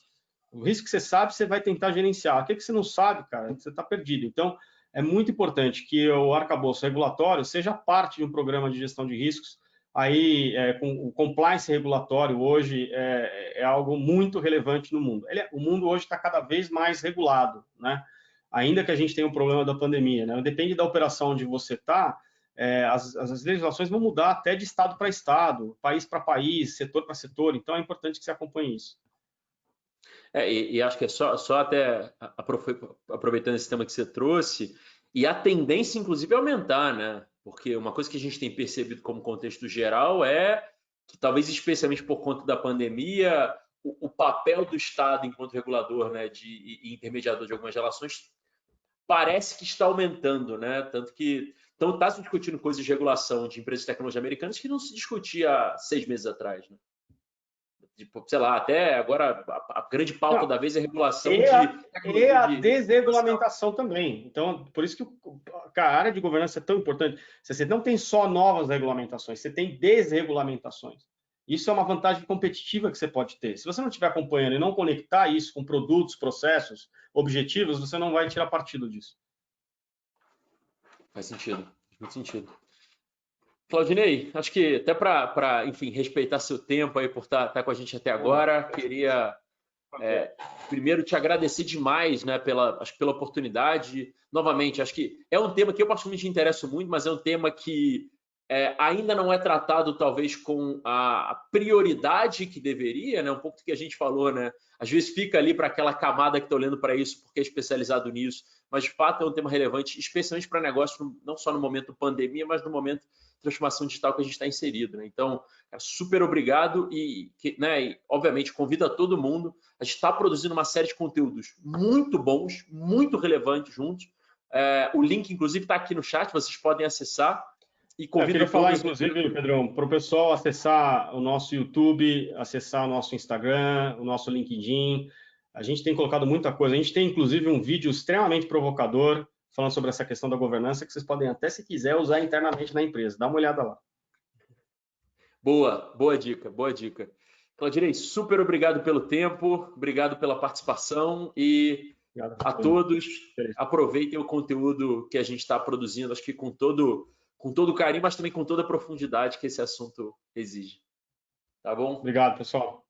[SPEAKER 2] O risco que você sabe, você vai tentar gerenciar. Aquele que você não sabe, cara, você está perdido. Então, é muito importante que o arcabouço regulatório seja parte de um programa de gestão de riscos. Aí, com o compliance regulatório hoje é algo muito relevante no mundo. O mundo hoje está cada vez mais regulado, né? Ainda que a gente tenha um problema da pandemia, né? Depende da operação onde você está, as legislações vão mudar até de estado para estado, país para país, setor para setor, então é importante que você acompanhe isso.
[SPEAKER 1] E acho que é só até aproveitando esse tema que você trouxe, e a tendência, inclusive, é aumentar, né? Porque uma coisa que a gente tem percebido como contexto geral é que, talvez especialmente por conta da pandemia, o papel do Estado enquanto regulador, né, e intermediador de algumas relações parece que está aumentando, né? Tanto que está se discutindo coisas de regulação de empresas de tecnologia americanas que não se discutia há 6 meses atrás, né? Tipo, sei lá, até agora a grande pauta
[SPEAKER 2] Não,
[SPEAKER 1] da vez é a regulação
[SPEAKER 2] e
[SPEAKER 1] de tecnologia
[SPEAKER 2] a
[SPEAKER 1] de
[SPEAKER 2] desregulamentação também. Então, por isso que a área de governança é tão importante. Você não tem só novas regulamentações, você tem desregulamentações. Isso é uma vantagem competitiva que você pode ter. Se você não estiver acompanhando e não conectar isso com produtos, processos, objetivos, você não vai tirar partido disso.
[SPEAKER 1] Faz sentido, faz muito sentido. Claudinei, acho que até para, enfim, respeitar seu tempo aí por estar com a gente até agora, queria primeiro te agradecer demais, né, acho que pela oportunidade. Novamente, acho que é um tema que eu particularmente me interesso muito, mas é um tema que ainda não é tratado talvez com a prioridade que deveria, né? Um pouco do que a gente falou, né? Às vezes fica ali para aquela camada que está olhando para isso porque é especializado nisso, mas de fato é um tema relevante, especialmente para negócios, não só no momento pandemia, mas no momento de transformação digital que a gente está inserido, né? Então, super obrigado né, e obviamente convido a todo mundo. A gente está produzindo uma série de conteúdos muito bons, muito relevantes juntos. O link, inclusive, está aqui no chat, vocês podem acessar. E
[SPEAKER 2] Eu queria
[SPEAKER 1] convido
[SPEAKER 2] falar,
[SPEAKER 1] todos.
[SPEAKER 2] inclusive, Pedrão, para o pessoal acessar o nosso YouTube, acessar o nosso Instagram, o nosso LinkedIn. A gente tem colocado muita coisa. A gente tem, inclusive, um vídeo extremamente provocador falando sobre essa questão da governança que vocês podem até, se quiser, usar internamente na empresa. Dá uma olhada lá.
[SPEAKER 1] Boa dica, boa dica. Claudirei, super obrigado pelo tempo, obrigado pela participação e
[SPEAKER 2] Obrigado
[SPEAKER 1] a todos aproveitem o conteúdo que a gente está produzindo, acho que com todo carinho, mas também com toda a profundidade que esse assunto exige. Tá bom?
[SPEAKER 2] Obrigado, pessoal.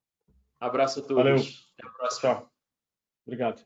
[SPEAKER 1] Abraço a
[SPEAKER 2] Valeu.
[SPEAKER 1] todos. Até a próxima.
[SPEAKER 2] Tchau. Obrigado.